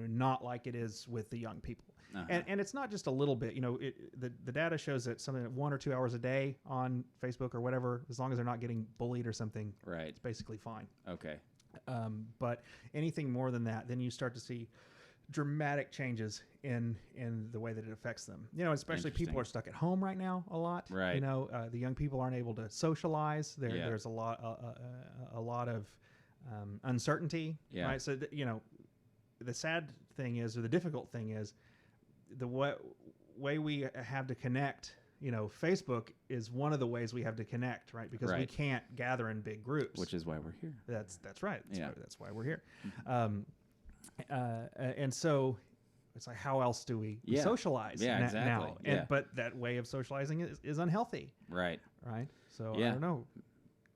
not like it is with the young people.
Uh-huh.
And it's not just a little bit. The data shows that something like 1 or 2 hours a day on Facebook or whatever, as long as they're not getting bullied or something,
Right.
it's basically fine.
Okay.
But anything more than that, then you start to see dramatic changes in the way that it affects them. Especially people
Interesting.
are stuck at home right now a lot.
Right.
The young people aren't able to socialize.
Yeah.
There's a lot of uncertainty.
Yeah.
Right. So the sad thing is, or the difficult thing is, the way we have to connect. Facebook is one of the ways we have to connect, right? Because we
Right.
can't gather in big groups.
Which is why we're here.
That's right.
Yeah.
That's why we're here. And so it's like, how else do we
Yeah.
socialize
Yeah,
now?
exactly. Yeah.
But that way of socializing is unhealthy,
Right.
right? So
Yeah.
I don't know.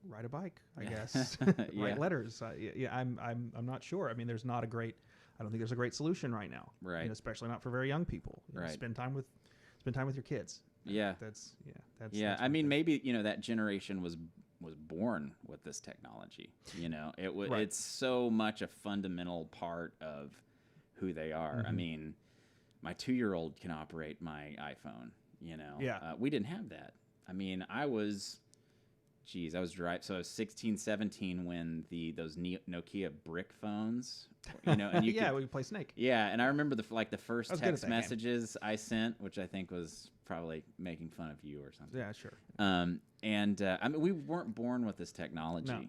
Ride a bike, I
Yeah.
guess.
Yeah.
Write letters. I'm not sure. I mean, I don't think there's a great solution right now.
Right.
Especially not for very young people.
Right.
Spend time with your kids.
Yeah.
That's
Yeah. I
one
mean,
thing.
maybe that generation was born with this technology.
Right.
It's so much a fundamental part of who they are. I
Mhm.
mean, my 2-year-old can operate my iPhone.
Yeah.
We didn't have that. I mean, I was driving. So I was 16, 17 when those Nokia brick phones. And you
yeah,
could,
we play Snake.
yeah, and I remember the first
I was good at
text
that game.
messages I sent, which I think was probably making fun of you or something.
Yeah, sure.
I mean, we weren't born with this technology.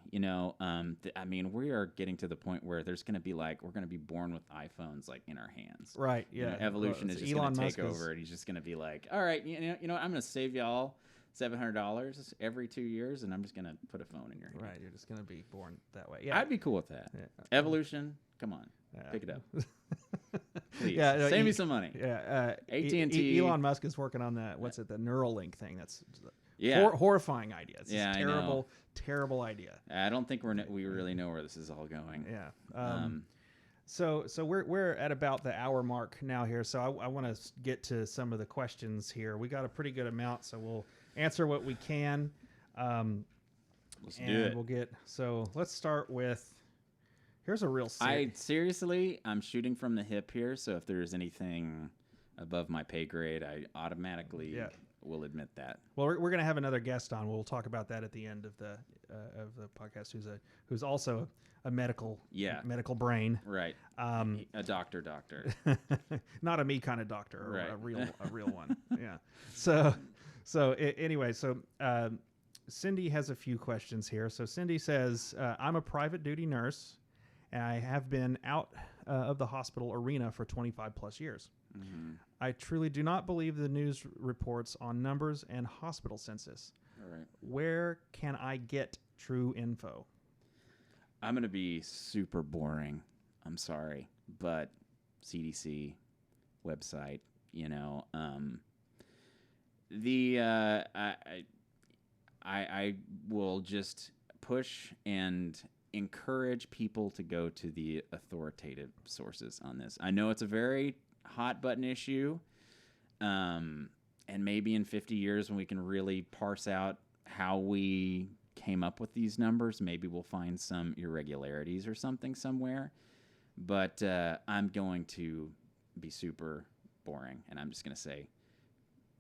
I mean, we are getting to the point where there's going to be we're going to be born with iPhones in our hands.
Right. Yeah.
Evolution
Well,
is just going to take
Musk
over, and he's just going to be like, all right, I'm going to save y'all $700 every 2 years, and I'm just going to put a phone in your hand.
Right, you're just going to be born that way. Yeah.
I'd be cool with that.
Yeah.
Evolution, come on,
Yeah.
pick it up. Please,
Yeah, no,
save me some money.
Yeah.
AT&T.
Elon Musk is working on that. What's it? The Neuralink thing. That's
Yeah.
horrifying idea. It's
Yeah,
a
I know.
terrible, terrible idea.
I don't think we really know where this is all going.
Yeah. So we're at about the hour mark now here. So I want to get to some of the questions here. We got a pretty good amount, so we'll answer what we can.
Let's
and
do it.
Let's start with. Here's a real.
I'm shooting from the hip here, so if there's anything above my pay grade, I automatically will admit that.
Well, we're going to have another guest on. We'll talk about that at the end of the podcast. Who's also a medical brain,
Right. A doctor.
not a me kind of doctor, or
Right.
a real one. Yeah. Anyway, Cindy has a few questions here. So Cindy says, I'm a private duty nurse, and I have been out of the hospital arena for 25 plus years.
Mm-hmm.
I truly do not believe the news reports on numbers and hospital census.
All right.
Where can I get true info?
I'm going to be super boring. I'm sorry, but CDC website, I will just push and encourage people to go to the authoritative sources on this. I know it's a very hot button issue, and maybe in 50 years when we can really parse out how we came up with these numbers, maybe we'll find some irregularities or something somewhere. But I'm going to be super boring, and I'm just going to say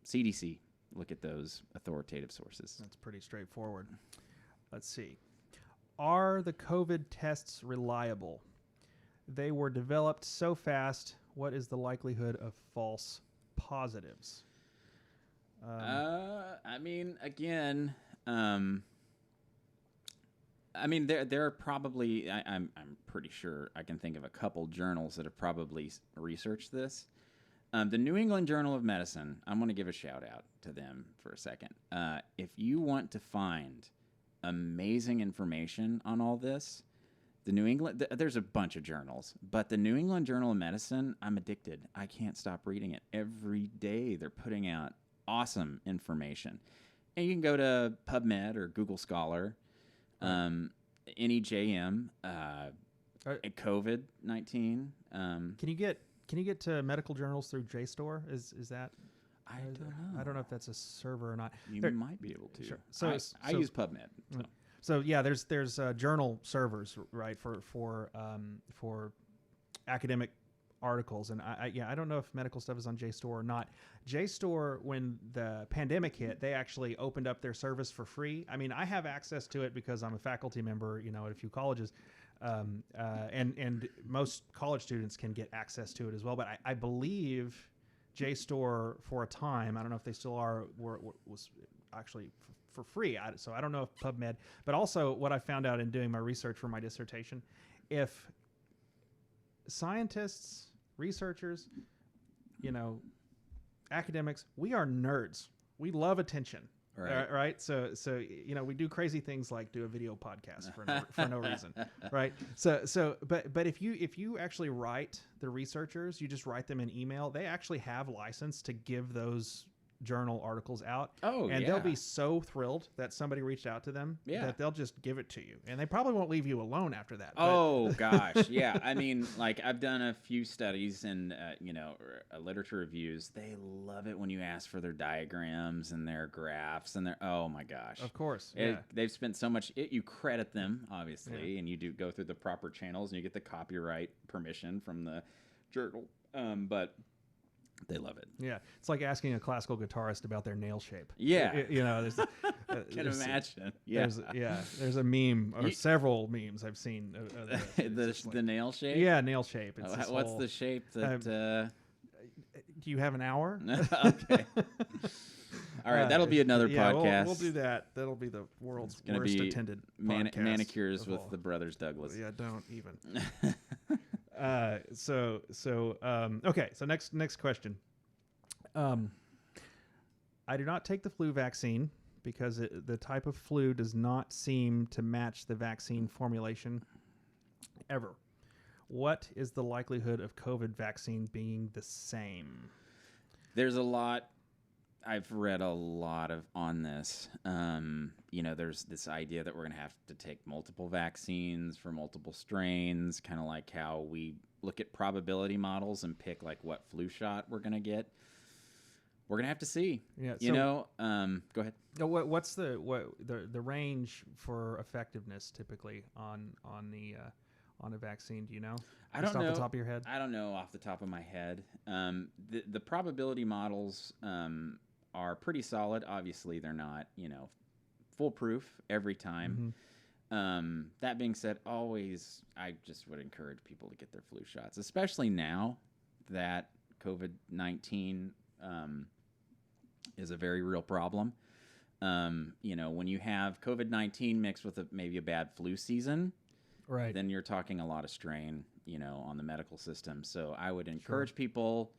CDC. Look at those authoritative sources.
That's pretty straightforward. Let's see. Are the COVID tests reliable? They were developed so fast. What is the likelihood of false positives?
I mean, again, there are probably, I'm pretty sure I can think of a couple journals that have probably researched this. The New England Journal of Medicine, I'm going to give a shout out to them for a second. If you want to find amazing information on all this, there's a bunch of journals, but the New England Journal of Medicine, I'm addicted. I can't stop reading it. Every day they're putting out awesome information. And you can go to PubMed or Google Scholar, NEJM, COVID-19.
Can you get to medical journals through JSTOR? Is that?
I don't know.
I don't know if that's a server or not.
You
There-
might be able to.
Sure.
I use PubMed. So.
So yeah, there's journal servers, right, for academic articles, and I don't know if medical stuff is on JSTOR or not. JSTOR, when the pandemic hit, they actually opened up their service for free. I mean, I have access to it because I'm a faculty member, at a few colleges, and most college students can get access to it as well. But I believe JSTOR for a time, I don't know if they still are, was actually for free. So I don't know if PubMed, but also what I found out in doing my research for my dissertation, if scientists, researchers, academics, we are nerds. We love attention. Right. So we do crazy things like do a video podcast for no reason. Right. But if you actually write the researchers, you just write them an email, they actually have license to give those journal articles out. And they'll be so thrilled that somebody reached out to them that they'll just give it to you, and they probably won't leave you alone after that.
Gosh, yeah. I mean, like, I've done a few studies and literature reviews. They love it when you ask for their diagrams and their graphs and their oh my gosh,
of course,
they've spent so much. You credit them obviously, and you do go through the proper channels, and you get the copyright permission from the journal, but they love it.
Yeah, it's like asking a classical guitarist about their nail shape.
Yeah,
there's,
can imagine. Yeah,
there's a meme or several memes I've seen.
The nail shape.
Yeah, nail shape. It's
what's the shape that?
Do you have an hour?
Okay. All right, that'll be another podcast.
We'll do that. That'll be the world's worst attended podcast.
Manicures with the Brothers Douglas.
Yeah, don't even. Okay. So next question. I do not take the flu vaccine because the type of flu does not seem to match the vaccine formulation ever. What is the likelihood of COVID vaccine being the same?
There's a lot. I've read a lot on this. There's this idea that we're going to have to take multiple vaccines for multiple strains, kind of like how we look at probability models and pick like what flu shot we're going to get. We're going to have to see. Yeah. Go ahead.
What's the range for effectiveness typically on a vaccine? Do you know?
I don't know.
Off the top of your head?
I don't know off the top of my head. The probability models are pretty solid. Obviously, they're not, foolproof every time. Mm-hmm. That being said, I just would encourage people to get their flu shots, especially now that COVID-19 is a very real problem. When you have COVID-19 mixed with maybe a bad flu season, right, then you're talking a lot of strain, on the medical system. So I would encourage people,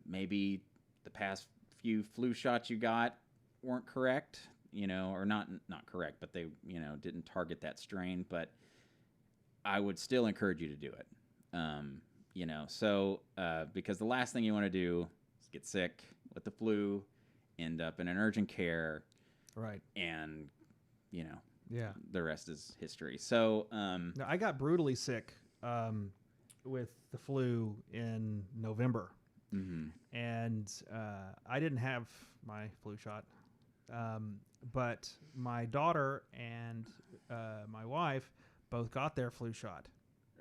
maybe the past few flu shots you got weren't correct, or not correct, but they, didn't target that strain. But I would still encourage you to do it, because the last thing you want to do is get sick with the flu, end up in an urgent care, right, and the rest is history. So
no, I got brutally sick with the flu in November. Mm-hmm. And I didn't have my flu shot, but my daughter and my wife both got their flu shot.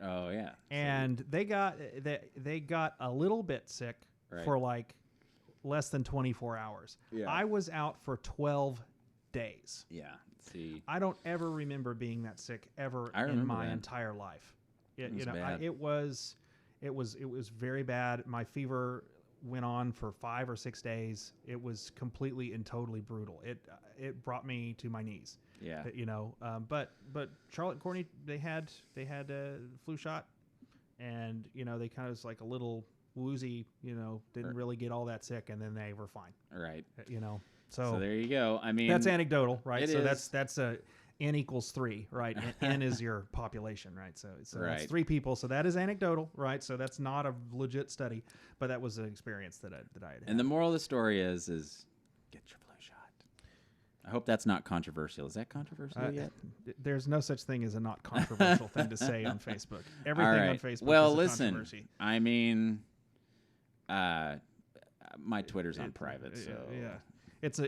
Oh yeah,
and they got a little bit sick for like less than 24 hours. Yeah. I was out for 12 days.
Yeah, see,
I don't ever remember being that sick ever in my entire life. It was very bad. My fever went on for 5 or 6 days. It was completely and totally brutal. It brought me to my knees.
Yeah.
But Charlotte and Courtney, they had a flu shot, and they kind of was like a little woozy. Didn't really get all that sick, and then they were fine.
Right.
So
there you go. I mean,
that's anecdotal, right?
It
so
is.
that's a N equals 3, right? N is your population, right? So
right.
That's 3 people. So that is anecdotal, right? So that's not a legit study, but that was an experience that I had.
And the moral of the story is get your flu shot. I hope that's not controversial. Is that controversial yet?
There's no such thing as a not controversial thing to say on Facebook. Everything on Facebook is a controversy.
I mean, my Twitter's on private, so
yeah. It's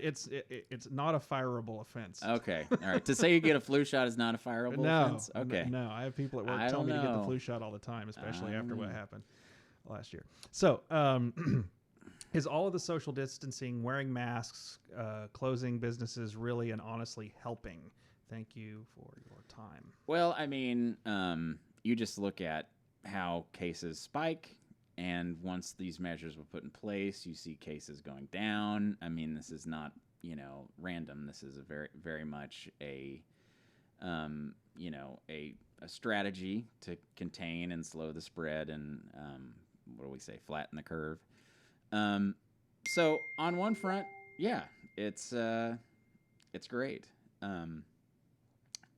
not a fireable offense.
Okay, all right. To say you get a flu shot is not a fireable offense. Okay,
no. I have people at work
I
telling me
don't
to get the
know.
flu shot all the time, especially after what
know.
happened last year. So, is all of the social distancing, wearing masks, closing businesses really and honestly helping? Thank you for your time.
Well, I mean, you just look at how cases spike, and once these measures were put in place, you see cases going down. I mean, this is not, random. This is a very, very much a strategy to contain and slow the spread and, what do we say, flatten the curve. So on one front, yeah, it's great.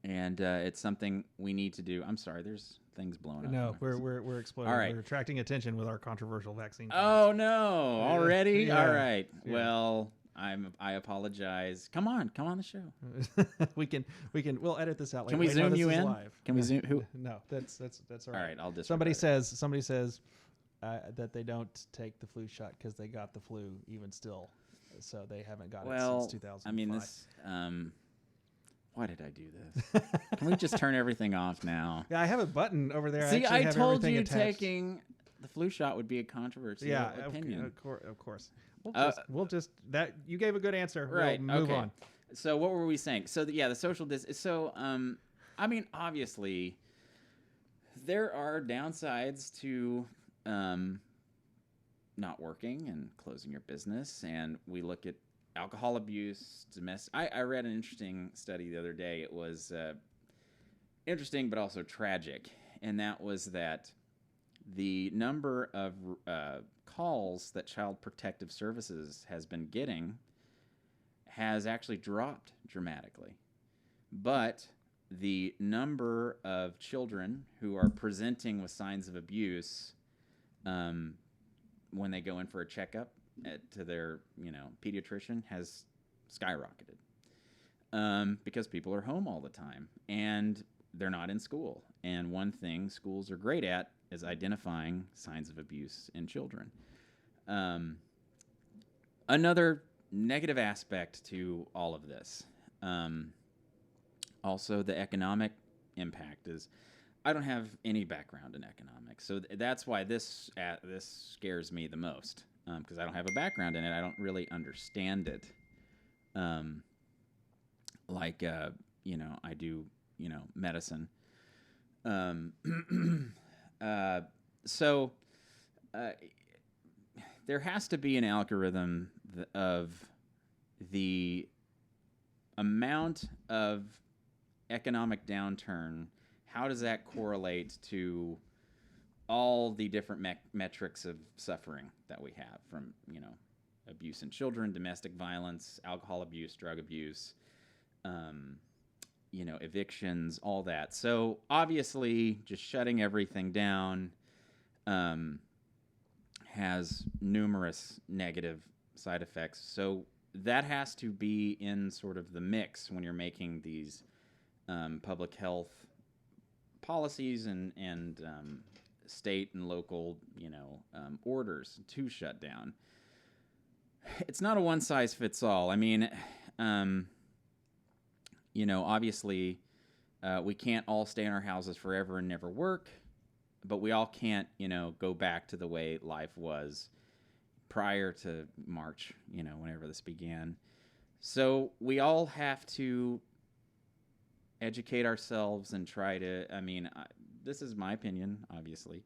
And it's something we need to do. I'm sorry, there's things blowing up.
No, we're exploding.
All right.
We're attracting attention with our controversial vaccine.
Oh no! Already?
Yeah.
All right.
Yeah.
Well, I apologize. Come on the show.
We'll edit this out later.
Can we
Wait, no,
zoom
this
you
is
in?
live.
Can we zoom? Who?
No, that's all
All
right.
right, I'll disregard
Somebody
it.
says that they don't take the flu shot because they got the flu even still, so they haven't got it since 2005.
I mean this. Why did I do this? Can we just turn everything off now?
Yeah, I have a button over there.
See, I
have
told
everything
you
attached.
taking the flu shot would be a controversial
Yeah,
opinion.
of course. We'll just that you gave a good answer.
Right.
We'll move
okay.
on.
So what were we saying? So the social So I mean, obviously, there are downsides to not working and closing your business, and we look at alcohol abuse, domestic. I read an interesting study the other day. It was interesting, but also tragic, and that was that the number of calls that Child Protective Services has been getting has actually dropped dramatically. But the number of children who are presenting with signs of abuse when they go in for a checkup to their pediatrician has skyrocketed because people are home all the time and they're not in school. And one thing schools are great at is identifying signs of abuse in children. Another negative aspect to all of this, also the economic impact, is I don't have any background in economics, so that's why this scares me the most, because I don't have a background in it. I don't really understand it, like I do medicine. So there has to be an algorithm of the amount of economic downturn. How does that correlate to all the different metrics of suffering that we have from, abuse in children, domestic violence, alcohol abuse, drug abuse, evictions, all that. So obviously just shutting everything down has numerous negative side effects. So that has to be in sort of the mix when you're making these public health policies and state and local, orders to shut down. It's not a one size fits all. I mean, obviously, we can't all stay in our houses forever and never work, but we all can't, go back to the way life was prior to March, whenever this began. So we all have to educate ourselves and try to, this is my opinion, obviously,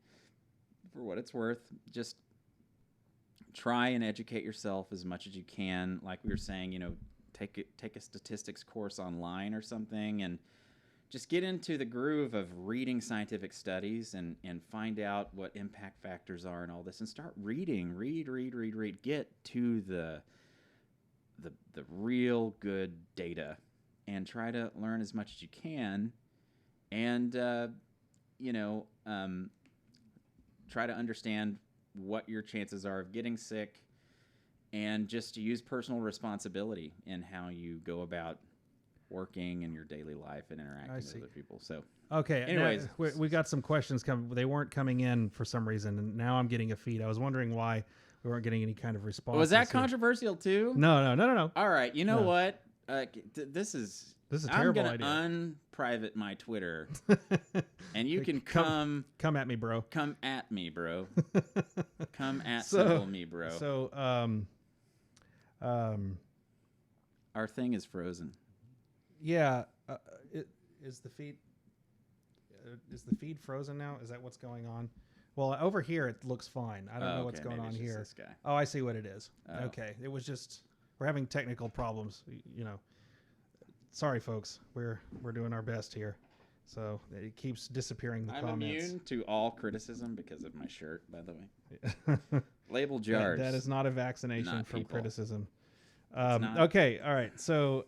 for what it's worth. Just try and educate yourself as much as you can. Like we were saying, take a statistics course online or something, and just get into the groove of reading scientific studies and find out what impact factors are and all this, and start reading. Read. Get to the real good data and try to learn as much as you can, and try to understand what your chances are of getting sick, and just to use personal responsibility in how you go about working in your daily life and interacting with other people. So
okay,
anyways,
we got some questions coming. They weren't coming in for some reason, and now I'm getting a feed. I was wondering why we weren't getting any kind of response.
Was that controversial too?
No.
All right, you know
No.
what? This is
a terrible
I'm
idea.
gonna unprivate my Twitter, and you can
come at me, bro.
come at me, bro. Come at
So-
symbol me, bro.
So,
Our thing is frozen.
yeah, is the feed frozen now? Is that what's going on? Well, over here it looks fine. I don't know what's going
maybe
on
it's just
here.
This guy.
Oh, I see what it is.
Oh.
Okay, it was just we're having technical problems. You know, sorry, folks. We're doing our best here. So it keeps disappearing. The
I'm
comments.
immune to all criticism because of my shirt, by the way. Label jars.
That is not a vaccination
Not
from
people.
criticism.
not.
Okay, all right. So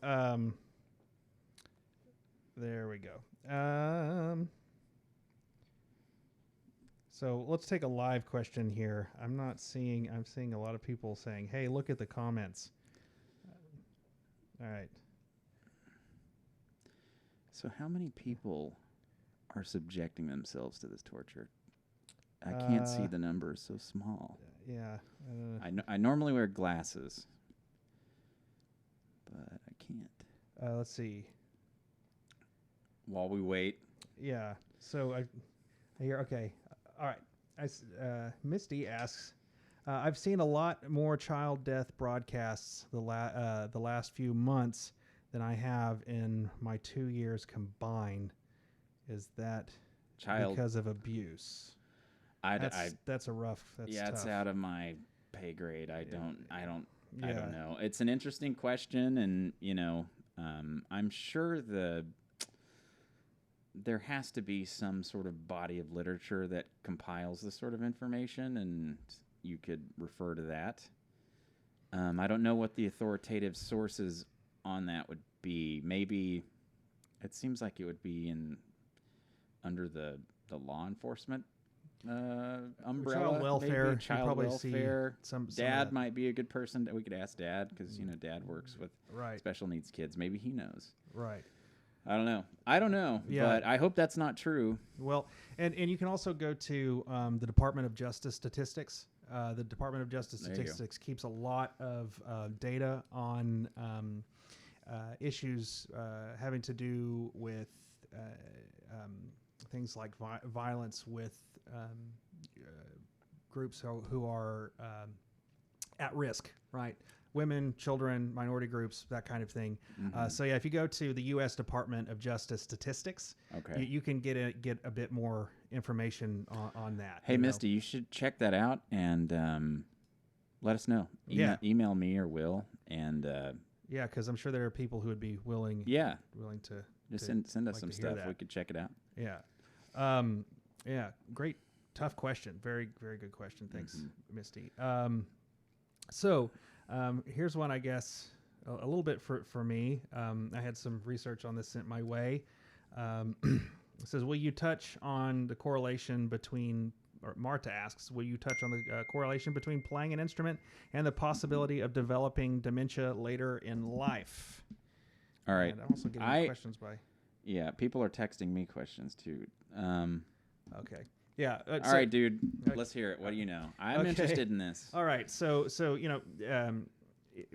there we go. So let's take a live question here. I'm seeing a lot of people saying, "Hey, look at the comments." All right.
So how many people are subjecting themselves to this torture? I can't see the numbers so small.
Yeah.
I normally wear glasses, but I can't.
Let's see.
While we wait,
Yeah. So I hear. Okay. All right. Misty asks, I've seen a lot more child death broadcasts the last few months than I have in my 2 years combined. Is that because of abuse? That's a rough. That's
yeah,
tough.
it's out of my pay grade. I don't
Yeah.
know. It's an interesting question, and I'm sure there has to be some sort of body of literature that compiles this sort of information, and you could refer to that. I don't know what the authoritative sources on that would be. Maybe it seems like it would be under the law enforcement umbrella.
Child welfare.
Maybe
You
child
probably
welfare.
see some
Dad
of
might be a good person that we could ask Dad, because Dad works with
Right.
special needs kids. Maybe he knows.
Right.
I don't know.
Yeah.
But I hope that's not true.
Well, and you can also go to the Department of Justice statistics. The Department of Justice
There you go.
statistics keeps a lot of data on issues having to do with things like violence with groups who are at risk, right? Women, children, minority groups, that kind of thing. So yeah, if you go to the U.S. Department of Justice statistics,
Okay.
you can get a bit more information on that.
Hey, Misty, you should check that out and let us know. Email me or Will, and
Yeah, because I'm sure there are people who would be willing
yeah,
to
just
to
send us
like
some
to hear
stuff.
that.
We could check it out.
Yeah. Yeah, great, tough question. Very, very good question. Thanks, Misty. So here's one, I guess, a little bit for me. I had some research on this sent my way. It says, will you touch on the correlation between, or Marta asks, will you touch on the correlation between playing an instrument and the possibility of developing dementia later in life?
All right.
And I'm also getting questions by...
Yeah, people are texting me questions too.
Okay. Yeah.
All right, dude. Let's hear it. What do you know? I'm
Okay.
interested in this.
All right. So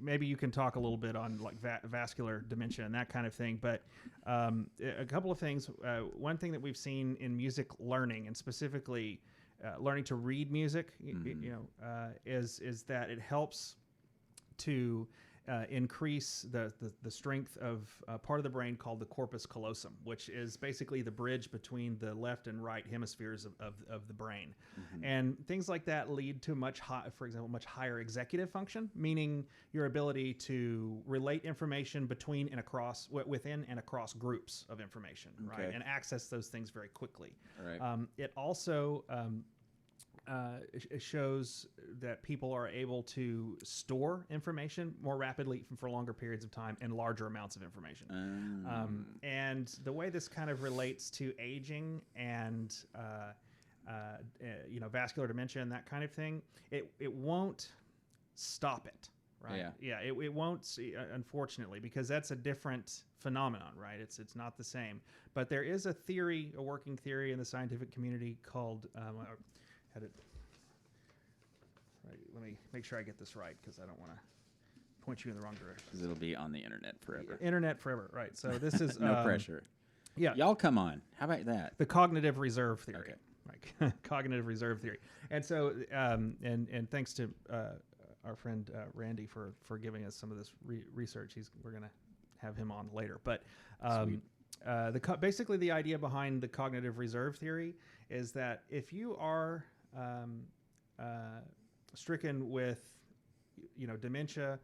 maybe you can talk a little bit on like vascular dementia and that kind of thing. But a couple of things. One thing that we've seen in music learning, and specifically learning to read music, is that it helps to increase the strength of part of the brain called the corpus callosum, which is basically the bridge between the left and right hemispheres of the brain. And things like that lead to much higher executive function, meaning your ability to relate information between and across, within and across groups of information, right?
Okay.
And access those things very quickly.
All right.
It also it shows that people are able to store information more rapidly for longer periods of time and larger amounts of information. And the way this kind of relates to aging and vascular dementia and that kind of thing, it won't stop it, right?
Yeah.
It won't, unfortunately, because that's a different phenomenon, right? It's not the same. But there is a working theory in the scientific community called Right, let me make sure I get this right because I don't want to point you in the wrong direction.
Because it'll be on the internet forever.
Internet forever, right? So this is
No pressure.
Yeah,
Y'all come on. How about that?
the cognitive reserve theory.
Okay.
Like cognitive reserve theory. And so, and thanks to our friend Randy for giving us some of this research. We're gonna have him on later. But basically the idea behind the cognitive reserve theory is that if you are stricken with, dementia,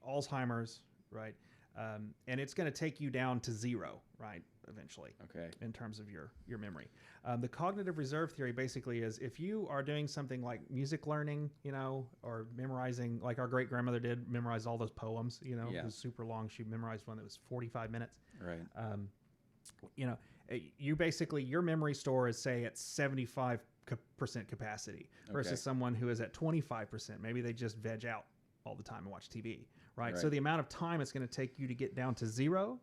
Alzheimer's, right, and it's going to take you down to zero, right, eventually.
Okay.
In terms of your memory. The cognitive reserve theory basically is if you are doing something like music learning, or memorizing, like our great grandmother did, memorize all those poems, it was super long. She memorized one that was 45 minutes.
Right.
You basically, your memory store is, say, at 75% capacity versus someone who is at 25%. Maybe they just veg out all the time and watch TV, right? So the amount of time it's going to take you to get down to zero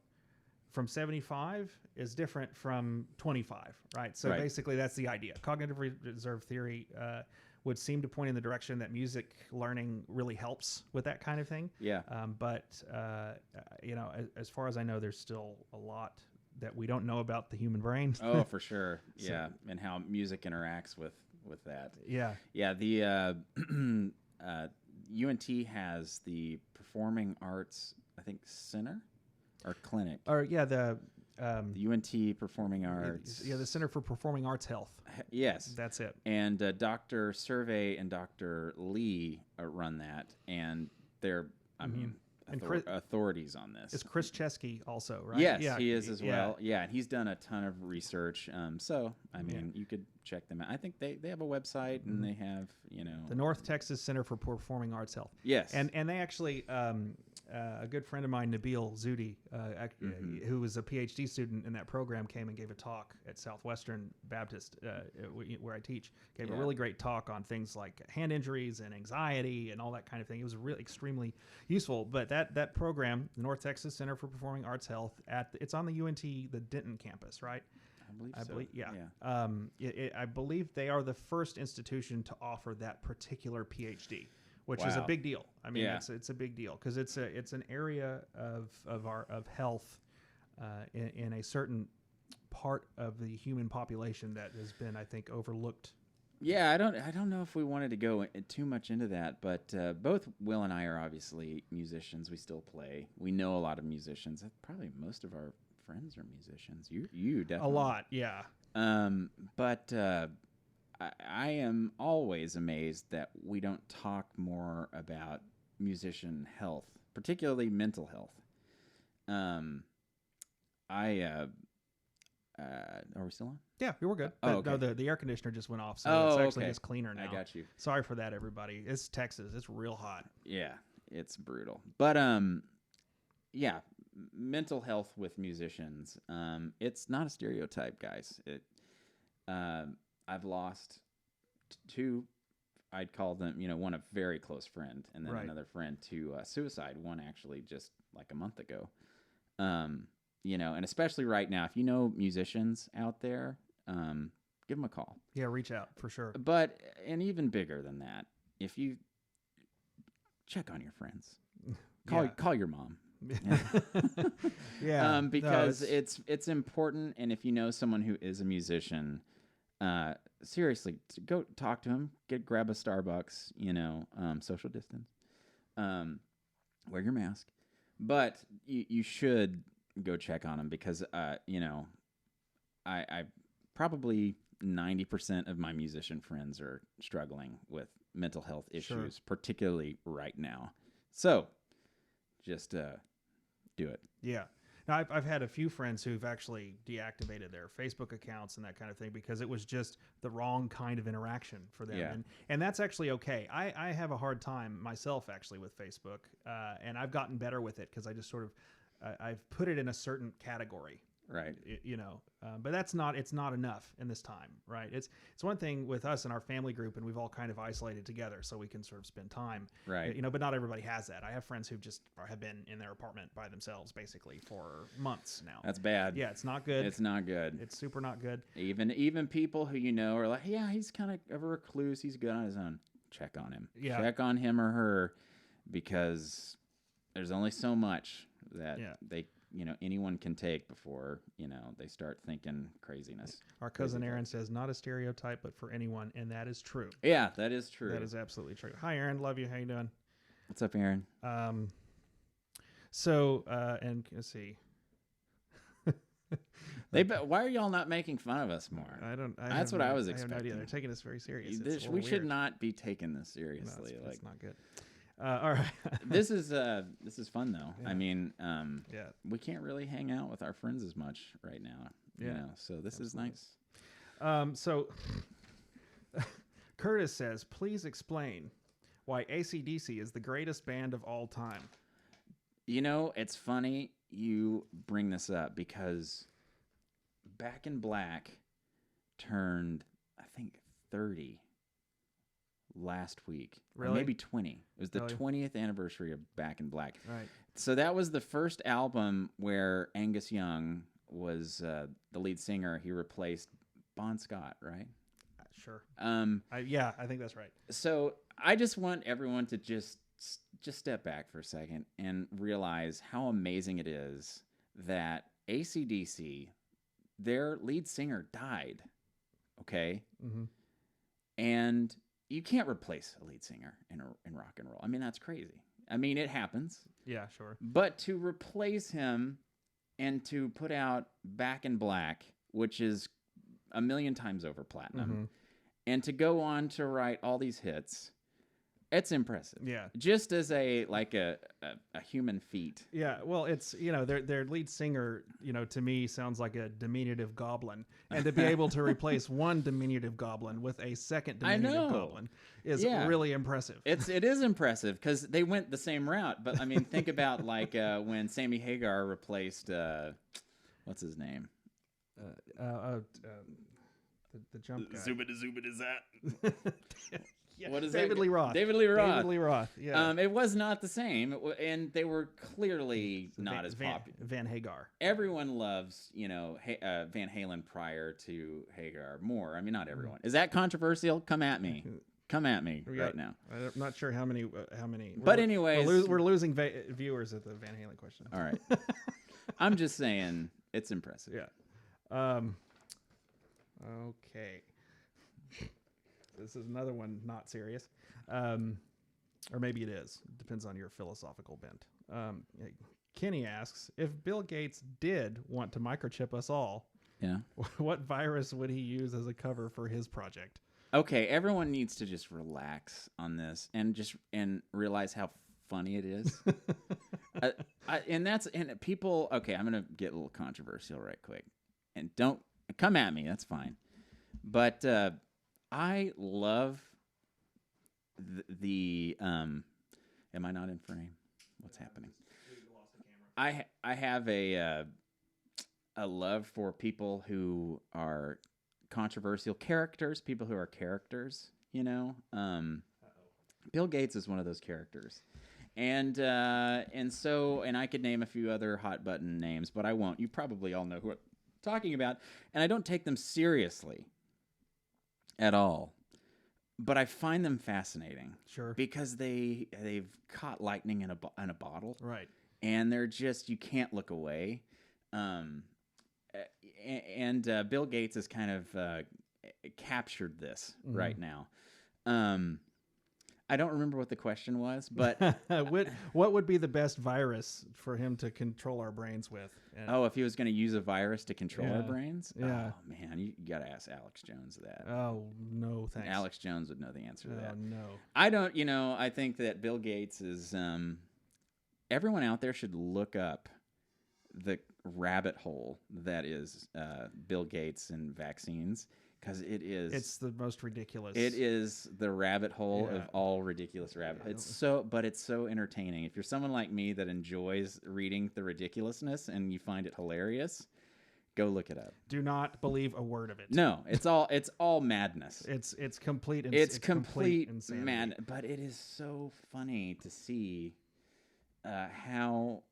from 75 is different from 25, right? So basically that's the idea. Cognitive reserve theory would seem to point in the direction that music learning really helps with that kind of thing.
Yeah.
But as far as I know, there's still a lot that we don't know about the human brain.
Oh, for sure. Yeah. And how music interacts with that.
Yeah.
Yeah. The UNT has the Performing Arts, I think, Center or Clinic.
Or
the UNT Performing Arts.
Yeah, the Center for Performing Arts Health.
Yes.
That's it.
And Dr. Survey and Dr. Lee run that. And they're, authorities on this.
It's Chris Chesky also, right?
Yes, he is as well. Yeah, and he's done a ton of research. So, I mean, you could check them out. I think they have a website and they have,
the North Texas Center for Performing Arts Health.
Yes.
And they actually, a good friend of mine, Nabil Zudi, who was a PhD student in that program, came and gave a talk at Southwestern Baptist, where I teach. Gave a really great talk on things like hand injuries and anxiety and all that kind of thing. It was really extremely useful. But that program, the North Texas Center for Performing Arts Health, it's on the UNT, the Denton campus, right?
I believe so.
Yeah. I believe they are the first institution to offer that particular PhD, which is a big deal. I mean, it's a big deal because it's an area of health in a certain part of the human population that has been, I think, overlooked.
Yeah, I don't know if we wanted to go too much into that, but both Will and I are obviously musicians. We still play. We know a lot of musicians. Probably most of our friends are musicians. You definitely.
A lot, yeah.
But I am always amazed that we don't talk more about musician health, particularly mental health. Are we still on?
Yeah, we were good.
Oh, okay.
No, the air conditioner just went off, so it's actually just cleaner now.
I got you.
Sorry for that, everybody. It's Texas. It's real hot.
Yeah, it's brutal. But yeah, mental health with musicians. It's not a stereotype, guys. I've lost two. I'd call them, one a very close friend, and then another friend to suicide. One actually just like a month ago. And especially right now, if you know musicians out there, give them a call.
Yeah, reach out for sure.
But, and even bigger than that, if you check on your friends, call your mom.
Yeah.
Because it's important. And if you know someone who is a musician, seriously, go talk to him, grab a Starbucks, social distance, wear your mask, but you should go check on him because, I probably 90% of my musician friends are struggling with mental health issues, particularly right now. So just do it.
Yeah. Now, I've had a few friends who've actually deactivated their Facebook accounts and that kind of thing because it was just the wrong kind of interaction for them.
Yeah.
And that's actually okay. I have a hard time myself actually with Facebook, and I've gotten better with it because I just sort of I've put it in a certain category.
Right.
But it's not enough in this time, right? It's one thing with us and our family group, and we've all kind of isolated together so we can sort of spend time,
right?
But not everybody has that. I have friends who just have been in their apartment by themselves basically for months now.
That's bad.
Yeah, it's not good.
It's not good.
It's super not good.
Even people who are like, yeah, he's kind of a recluse. He's good on his own. check on him.
Yeah.
Check on him or her, because there's only so much that they, anyone can take before, they start thinking craziness.
Our cousin Aaron says, not a stereotype, but for anyone, and that is true.
Yeah, that is true.
That is absolutely true. Hi, Aaron. Love you. How you doing?
What's up, Aaron?
And let's see.
Why are y'all not making fun of us more? That's what I was expecting.
I have no idea. They're taking this very serious.
We should not be taking this seriously.
No, it's not good. All right.
This is fun though.
Yeah.
I mean, we can't really hang out with our friends as much right now. So this is nice.
So Curtis says, please explain why AC/DC is the greatest band of all time.
It's funny you bring this up, because Back in Black turned, I think, 30 last week.
Really?
Or maybe 20. It was the
Really?
20th anniversary of Back in Black.
Right.
So that was the first album where Angus Young was the lead singer. He replaced Bon Scott, right?
Sure. I think that's right.
So I just want everyone to just step back for a second and realize how amazing it is that AC/DC, their lead singer, died. Okay?
Mm-hmm.
And you can't replace a lead singer in rock and roll. I mean, that's crazy. I mean, it happens.
Yeah, sure.
But to replace him and to put out Back in Black, which is a million times over platinum, and to go on to write all these hits, it's impressive.
Yeah.
Just as a human feat.
Yeah, well, it's, their lead singer, to me sounds like a diminutive goblin. And to be able to replace one diminutive goblin with a second diminutive goblin is really impressive.
It is impressive, because they went the same route. But, I mean, think about, when Sammy Hagar replaced, what's his name?
The jump guy.
Zubida is that?
Yeah,
What is
David
that?
Lee Roth.
David Lee Roth.
David Lee Roth. Yeah.
It was not the same, and they were clearly not as popular.
Van Hagar.
Everyone loves, Van Halen prior to Hagar more. I mean, not everyone. Is that controversial? Come at me. Come at me right now.
I'm not sure how many.
But anyways,
we're losing viewers at the Van Halen question.
All right. I'm just saying it's impressive.
Yeah. Okay. This is another one not serious, or maybe it is. It depends on your philosophical bent. Kenny asks, if Bill Gates did want to microchip us all, what virus would he use as a cover for his project?
Okay, everyone needs to just relax on this and realize how funny it is. and people. Okay, I'm gonna get a little controversial right quick, and don't come at me. That's fine, but. I love the am I not in frame? What's happening? I have a love for people who are controversial characters, people who are characters, Bill Gates is one of those characters. And I could name a few other hot button names, but I won't. You probably all know who I'm talking about, and I don't take them seriously at all, but I find them fascinating. Sure, because they've caught lightning in a bottle,
right?
And they're just, you can't look away. And Bill Gates has kind of captured this right now. I don't remember what the question was, but
what would be the best virus for him to control our brains with?
If he was going to use a virus to control our brains?
Yeah.
Oh, man, you got to ask Alex Jones that.
Oh, no, thanks.
Alex Jones would know the answer to that.
Oh, no.
I don't, I think that Bill Gates is, everyone out there should look up the rabbit hole that is Bill Gates and vaccines. Because
it's the most ridiculous.
It is the rabbit hole of all ridiculous rabbit holes. But it's so entertaining. If you're someone like me that enjoys reading the ridiculousness and you find it hilarious, go look it up.
Do not believe a word of it.
No, it's all madness.
It's complete.
It's complete madness. But it is so funny to see how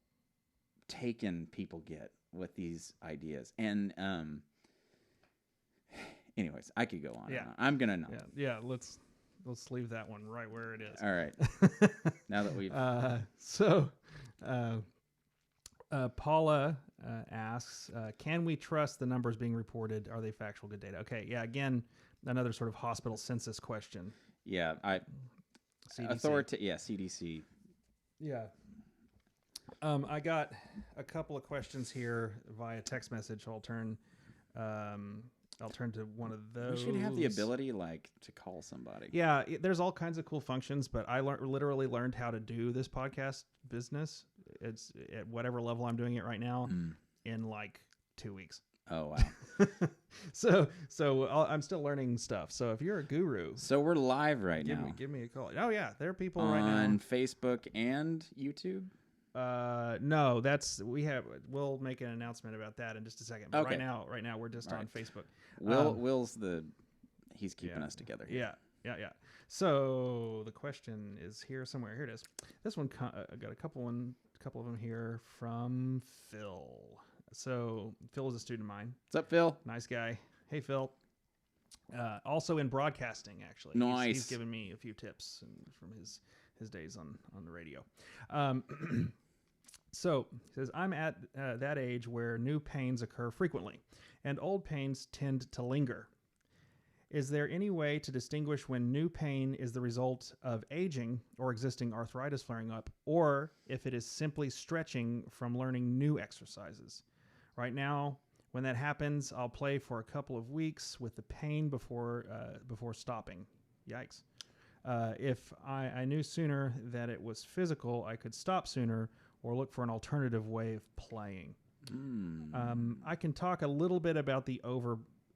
taken people get with these ideas. And anyways, I could go on. Yeah, I'm gonna not.
Yeah. Let's. let's leave that one right where it is.
All right. Now that we've
Paula asks, can we trust the numbers being reported? Are they factual, good data? Okay, yeah. Again, another sort of hospital census question.
CDC. CDC.
Yeah. I got a couple of questions here via text message. I'll turn to one of those.
We should have the ability, like, to call somebody.
Yeah, there's all kinds of cool functions, but I literally learned how to do this podcast business. It's at whatever level I'm doing it right now in like 2 weeks.
Oh, wow.
So I'm still learning stuff. So if you're a guru,
so we're live right now.
Give me a call. Oh yeah, there are people
on
right now
on Facebook and YouTube.
No, we'll make an announcement about that in just a second. But
okay.
right now we're just on Facebook.
Will's he's keeping us together here.
Yeah. So the question is here somewhere. Here it is. This one I got a couple of them here from Phil. So Phil is a student of mine.
What's up, Phil?
Nice guy. Hey, Phil. Also in broadcasting, actually.
Nice.
He's given me a few tips from his days on the radio. So he says, I'm at that age where new pains occur frequently, and old pains tend to linger. Is there any way to distinguish when new pain is the result of aging or existing arthritis flaring up, or if it is simply stretching from learning new exercises? Right now, when that happens, I'll play for a couple of weeks with the pain before stopping. Yikes. If I knew sooner that it was physical, I could stop sooner or look for an alternative way of playing. I can talk a little bit about the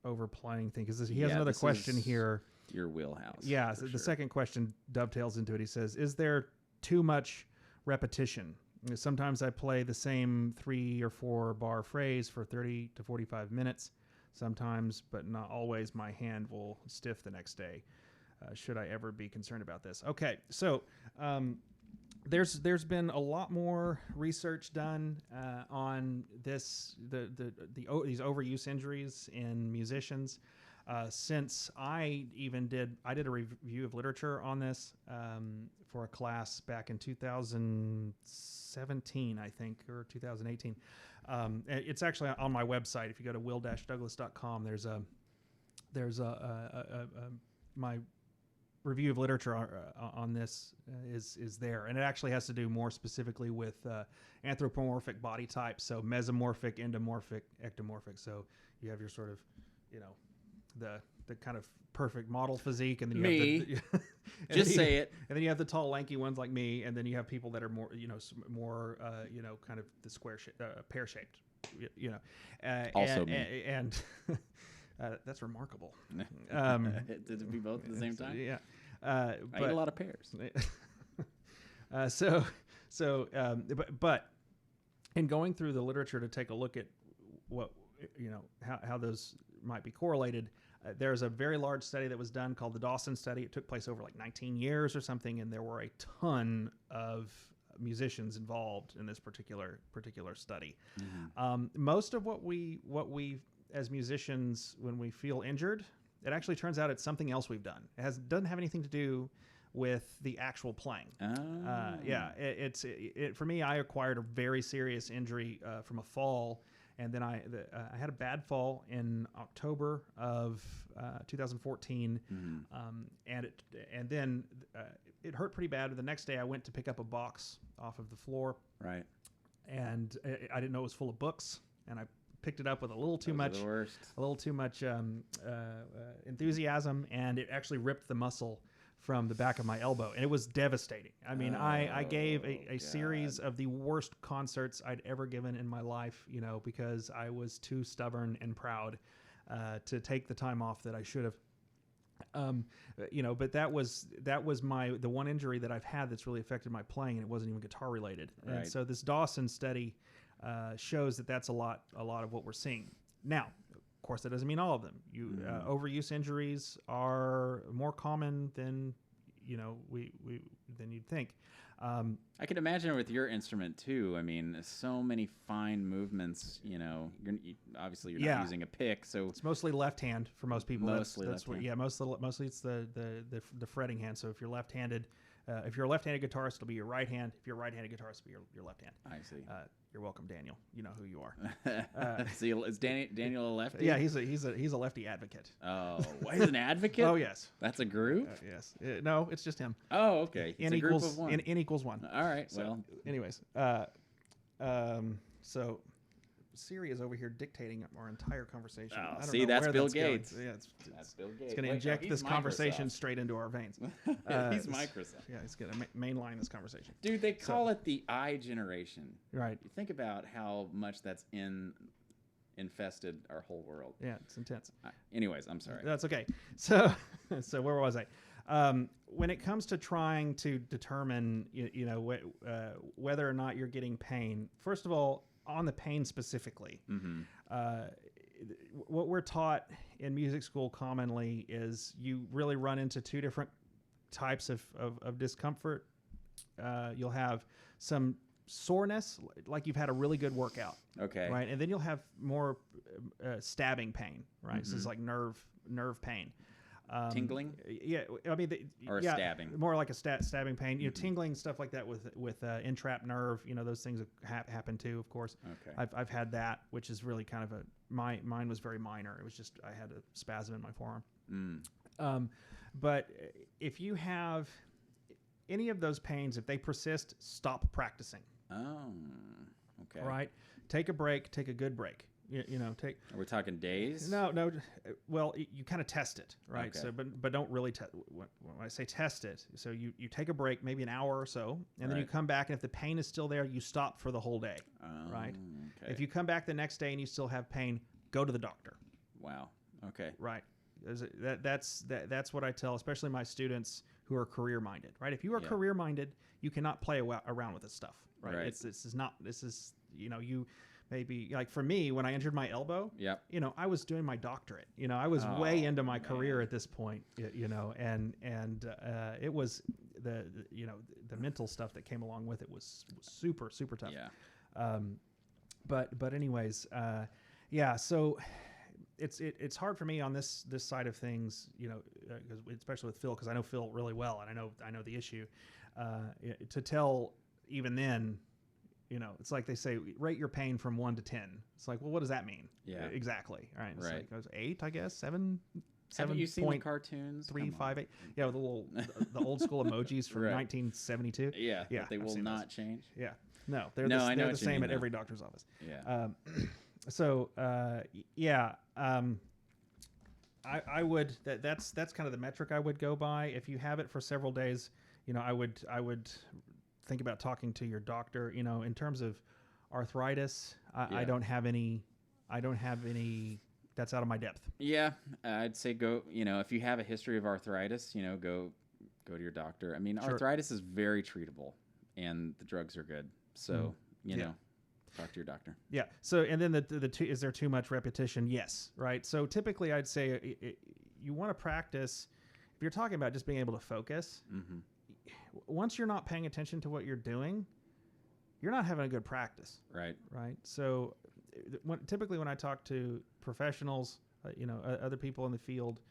overplaying thing, because he has another question here.
Your wheelhouse.
Yeah, so the second question dovetails into it. He says, is there too much repetition? Sometimes I play the same 3 or 4 bar phrase for 30 to 45 minutes. Sometimes, but not always, my hand will stiff the next day. Should I ever be concerned about this? Okay, so there's been a lot more research done on this these overuse injuries in musicians. Since I did a review of literature on this for a class back in 2017, I think, or 2018. It's actually on my website. If you go to will-douglas.com, there's my review of literature on this is there, and it actually has to do more specifically with anthropomorphic body types, so mesomorphic, endomorphic, ectomorphic. So you have your sort of, the kind of perfect model physique, and then you have
just say it,
and then you have the tall, lanky ones like me, and then you have people that are more, more, kind of the square pear shaped,
also
and that's remarkable.
Did it be both at the same time?
Yeah.
I eat a lot of pears.
But in going through the literature to take a look at what, how those might be correlated, there's a very large study that was done called the Dawson study. It took place over like 19 years or something, and there were a ton of musicians involved in this particular study. Mm-hmm. Most of what we as musicians, when we feel injured, it actually turns out it's something else we've done. It doesn't have anything to do with the actual playing. For me, I acquired a very serious injury from a fall, and then I had a bad fall in October of 2014, and then it hurt pretty bad. The next day, I went to pick up a box off of the floor,
right,
and I didn't know it was full of books, and I picked it up with a little too much enthusiasm, and it actually ripped the muscle from the back of my elbow, and it was devastating. I mean, I gave a series of the worst concerts I'd ever given in my life, because I was too stubborn and proud to take the time off that I should have. But that was the one injury that I've had that's really affected my playing, and it wasn't even guitar related. Right. And so this Dawson study shows that that's a lot of what we're seeing. Now, of course, that doesn't mean all of them. Overuse injuries are more common than than you'd think.
I can imagine with your instrument too. I mean, so many fine movements. Obviously you're not using a pick, so
it's mostly left hand for most people.
Mostly
that's
left hand.
Yeah, mostly it's the fretting hand. So if you're left-handed, if you're a left-handed guitarist, it'll be your right hand. If you're a right-handed guitarist, it'll be your left hand.
I see.
You're welcome, Daniel. You know who you are.
So is Daniel a lefty?
Yeah, he's a lefty advocate.
Oh, he's an advocate?
Oh, yes.
That's a group?
Yes. No, it's just him.
Oh, okay. It's
N
a
equals
group of one.
N equals 1.
All right.
So,
well,
anyways, so Siri is over here dictating our entire conversation.
Oh,
I don't
see,
know
that's
where
Bill
that's going.
Gates.
Yeah,
that's Bill Gates.
it's going to
Wait, no,
inject
he's
this conversation
Microsoft.
straight into our veins.
He's Microsoft.
Yeah, it's going to mainline this conversation.
Dude, they call it the I generation.
Right.
You think about how much that's infested our whole world.
Yeah, it's intense.
Anyways, I'm sorry.
That's okay. So where was I? When it comes to trying to determine, whether or not you're getting pain, first of all, on the pain specifically, what we're taught in music school commonly is you really run into two different types of discomfort. You'll have some soreness, like you've had a really good workout.
Okay.
Right. And then you'll have more stabbing pain, right? So it's like nerve pain.
Tingling?
Yeah, I mean,
or stabbing?
More like a stabbing pain. Tingling, stuff like that with entrapped nerve. Those things happen too, of course.
Okay.
I've had that, which is really kind of mine was very minor. It was just I had a spasm in my forearm. But if you have any of those pains, if they persist, stop practicing.
Oh, okay.
Right. Take a break. Take a good break. Take.
Are we talking days?
No. Well, you kind of test it, right?
Okay.
So, but don't really test. When I say test it, so you take a break, maybe an hour or so, and then you come back, and if the pain is still there, you stop for the whole day, right?
Okay.
If you come back the next day and you still have pain, go to the doctor.
Wow. Okay.
Right. That's what I tell, especially my students who are career minded, right? If you are career minded, you cannot play around with this stuff, right?
Right.
This is you. Maybe like for me, when I injured my elbow, I was doing my doctorate. I was way into my career at this point. And it was the mental stuff that came along with it was super tough.
Yeah.
But anyways, So it's hard for me on this side of things. Because especially with Phil, because I know Phil really well, and I know the issue. To tell even then. It's like they say, rate your pain from 1 to 10. It's like, well, what does that mean?
Yeah.
Exactly. All right. It's
right.
like, it was 8, I guess. 7.
Haven't you seen the cartoons?
3, 5, 8. Yeah, with the old school emojis from 1972.
Yeah.
Yeah.
They will not change.
Yeah. No, they're
I know
the
what you
same
mean,
at
though.
every doctor's office.
Yeah.
I would that's kind of the metric I would go by. If you have it for several days, I would think about talking to your doctor. In terms of arthritis, I don't have any that's out of my depth.
Yeah, I'd say go. If you have a history of arthritis, go to your doctor. I mean, arthritis is very treatable, and the drugs are good. So talk to your doctor.
Yeah. So and then is there too much repetition? Yes. Right. So typically, I'd say you want to practice. If you're talking about just being able to focus. Mm-hmm. Once you're not paying attention to what you're doing, you're not having a good practice.
Right.
Right. So typically when I talk to professionals, other people in the field,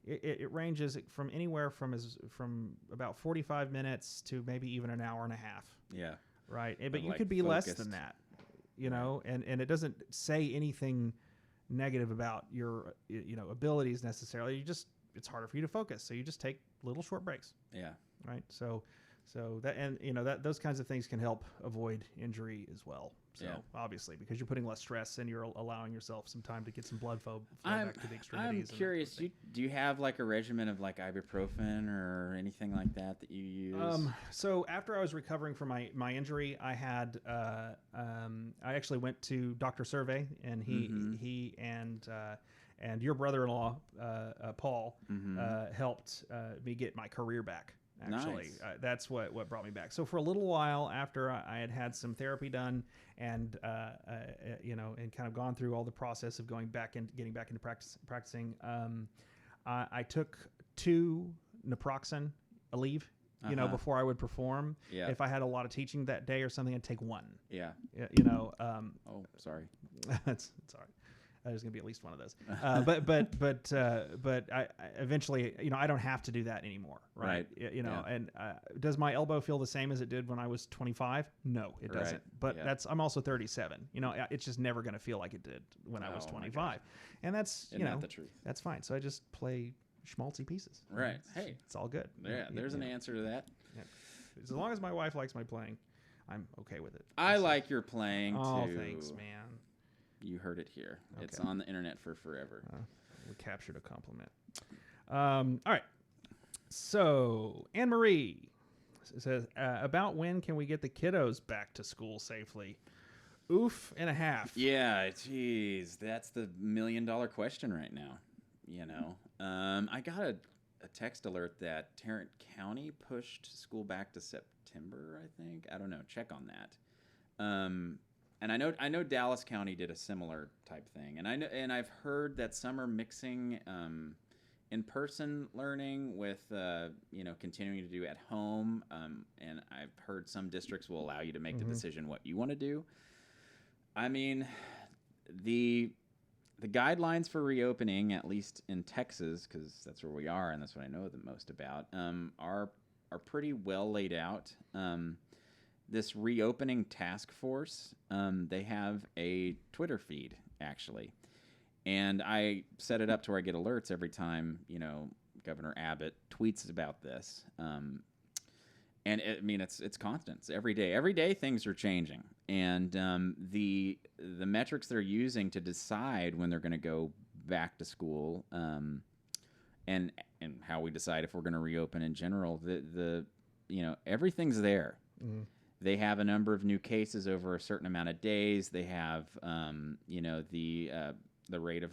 it ranges from anywhere from about 45 minutes to maybe even an hour and a half.
Yeah.
Right. But you could be focused. Less than that, and it doesn't say anything negative about your, abilities necessarily. It's harder for you to focus. So you just take little short breaks.
Yeah.
Right. So that, and those kinds of things can help avoid injury as well. So obviously, because you're putting less stress and you're allowing yourself some time to get some blood flow back to the extremities.
I'm curious. Do you have like a regimen of like ibuprofen or anything like that you use?
So after I was recovering from my injury, I had I actually went to Dr. Survey, and he and your brother-in-law Paul helped me get my career back. Actually,
nice.
That's what brought me back. So for a little while after I had some therapy done, and and kind of gone through all the process of going back and getting back into practicing, I took 2 naproxen a leave. You know, before I would perform.
Yeah.
If I had a lot of teaching that day or something, I'd take one.
Yeah.
You know.
Oh, sorry.
It's all right. There's going to be at least one of those. But I eventually, you know, I don't have to do that anymore. Right. You know, and does my elbow feel the same as it did when I was 25? No, it doesn't. But I'm also 37. You know, it's just never going to feel like it did when I was 25. And that's,
Isn't
you know,
that the truth?
That's fine. So I just play schmaltzy pieces.
Right. Hey,
it's all good.
Yeah, there's an answer to that.
Yeah. As long as my wife likes my playing, I'm okay with it.
I like your playing too.
Oh, thanks, man.
You heard it here.
Okay.
It's on the internet for forever.
We captured a compliment. All right. So Anne Marie says, about when can we get the kiddos back to school safely? Oof and a half.
Yeah, geez, that's the $1 million question right now. You know, I got a text alert that Tarrant County pushed school back to September. I think, I don't know. Check on that. And I know Dallas County did a similar type thing, and I've heard that some are mixing in-person learning with you know, continuing to do at home. And I've heard some districts will allow you to make the decision what you want to do. I mean, the guidelines for reopening, at least in Texas, because that's where we are and that's what I know the most about, are pretty well laid out. This reopening task force, they have a Twitter feed, actually. And I set it up to where I get alerts every time, you know, Governor Abbott tweets about this. And I mean, it's constant. It's every day. Every day things are changing. And the metrics they're using to decide when they're going to go back to school, and how we decide if we're going to reopen in general, the you know, everything's there. Mm-hmm. They have a number of new cases over a certain amount of days. They have, you know, the rate of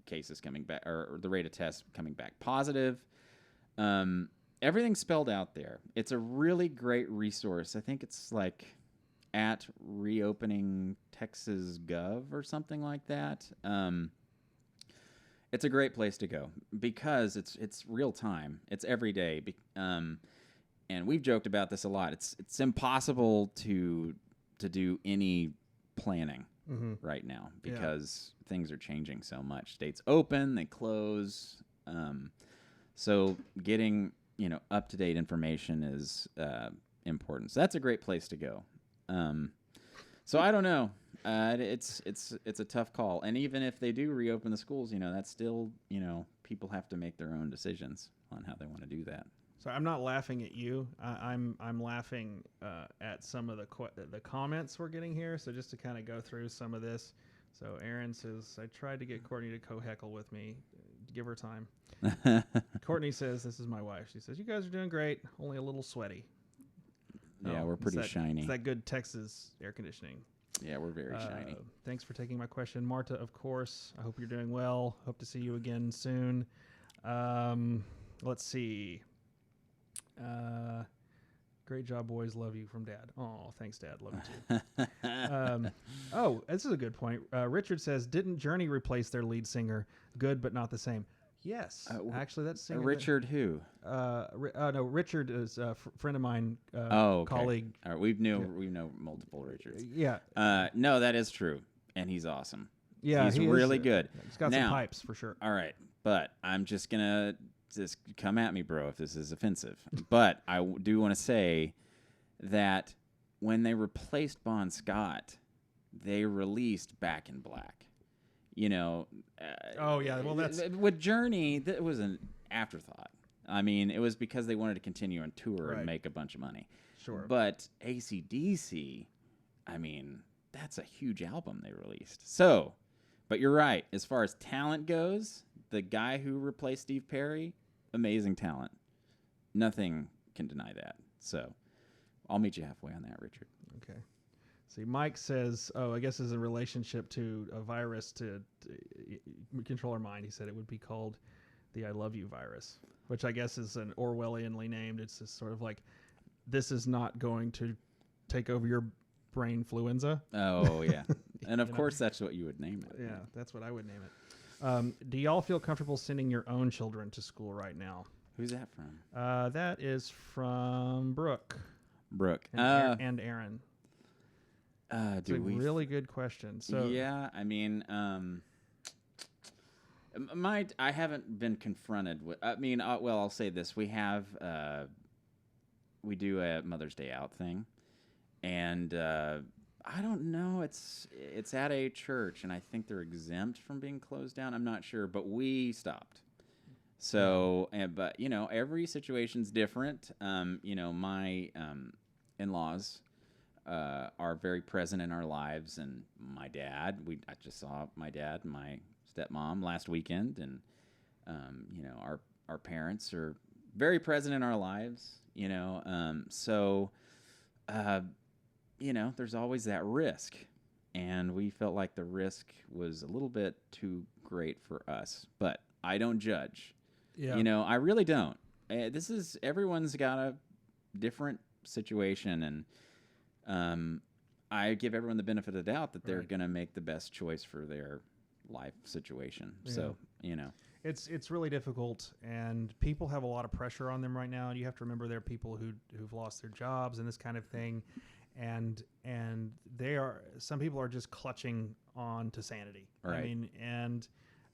cases coming back, or the rate of tests coming back positive. Everything's spelled out there. It's a really great resource. I think it's like at Reopening Texas Gov or something like that. It's a great place to go because it's real time. It's every day. And we've joked about this a lot. It's impossible to do any planning right now because things are changing so much. States open, they close. So getting, you know, up-to-date information is important. So that's a great place to go. So I don't know. It's a tough call. And even if they do reopen the schools, you know, that's still, you know, people have to make their own decisions on how they want to do that.
So I'm not laughing at you. I'm laughing at some of the comments we're getting here. So just to kind of go through some of this. So Aaron says, I tried to get Courtney to co-heckle with me. Give her time. Courtney says, this is my wife. She says, you guys are doing great, only a little sweaty.
Yeah, we're pretty shiny.
It's that good Texas air conditioning.
Yeah, we're very shiny.
Thanks for taking my question. Marta, of course. I hope you're doing well. Hope to see you again soon. Let's see. Great job, boys. Love you from Dad. Oh, thanks, Dad. Love you too. This is a good point. Richard says, didn't Journey replace their lead singer? Good, but not the same. Yes, actually, that's singer.
Richard who?
No, Richard is a friend of mine.
Okay.
Colleague.
All right, we know multiple Richards.
Yeah.
No, that is true, and he's awesome.
Yeah,
he's really good.
He's got some pipes for sure.
All right, but I'm just gonna come at me, bro, if this is offensive. But I do want to say that when they replaced Bon Scott, they released Back in Black. You know.
Well, that's
with Journey. That was an afterthought. I mean, it was because they wanted to continue on tour and make a bunch of money.
Sure.
But AC/DC, I mean, that's a huge album they released. So, but you're right. As far as talent goes, the guy who replaced Steve Perry, amazing talent. Nothing can deny that. So, I'll meet you halfway on that, Richard.
Okay. See, Mike says, I guess as a relationship to a virus to control our mind, he said it would be called the I love you virus, which I guess is an Orwellianly named. It's just sort of like, this is not going to take over your brain fluenza.
Oh, yeah. And of course, that's what you would name it.
Yeah, that's what I would name it. Do y'all feel comfortable sending your own children to school right now?
Who's that from?
That is from Brooke
Brooke.
and Aaron. It's a
Do we?
really good question. So
Yeah, I mean, I haven't been confronted with. I mean, well, I'll say this: we do a Mother's Day out thing, and I don't know. It's at a church, and I think they're exempt from being closed down. I'm not sure, but we stopped. So, but every situation's different. My in-laws are very present in our lives, and my dad. I just saw my dad and my stepmom last weekend, and our parents are very present in our lives. There's always that risk, and we felt like the risk was a little bit too great for us. But I don't judge.
yeah,
I really don't. Everyone's got a different situation, and I give everyone the benefit of the doubt that they're
Right.
going to make the best choice for their life situation.
Yeah.
So,
it's really difficult, and people have a lot of pressure on them right now. And you have to remember there are people who've lost their jobs and this kind of thing, and some people are just clutching on to sanity.
Right.
I mean, and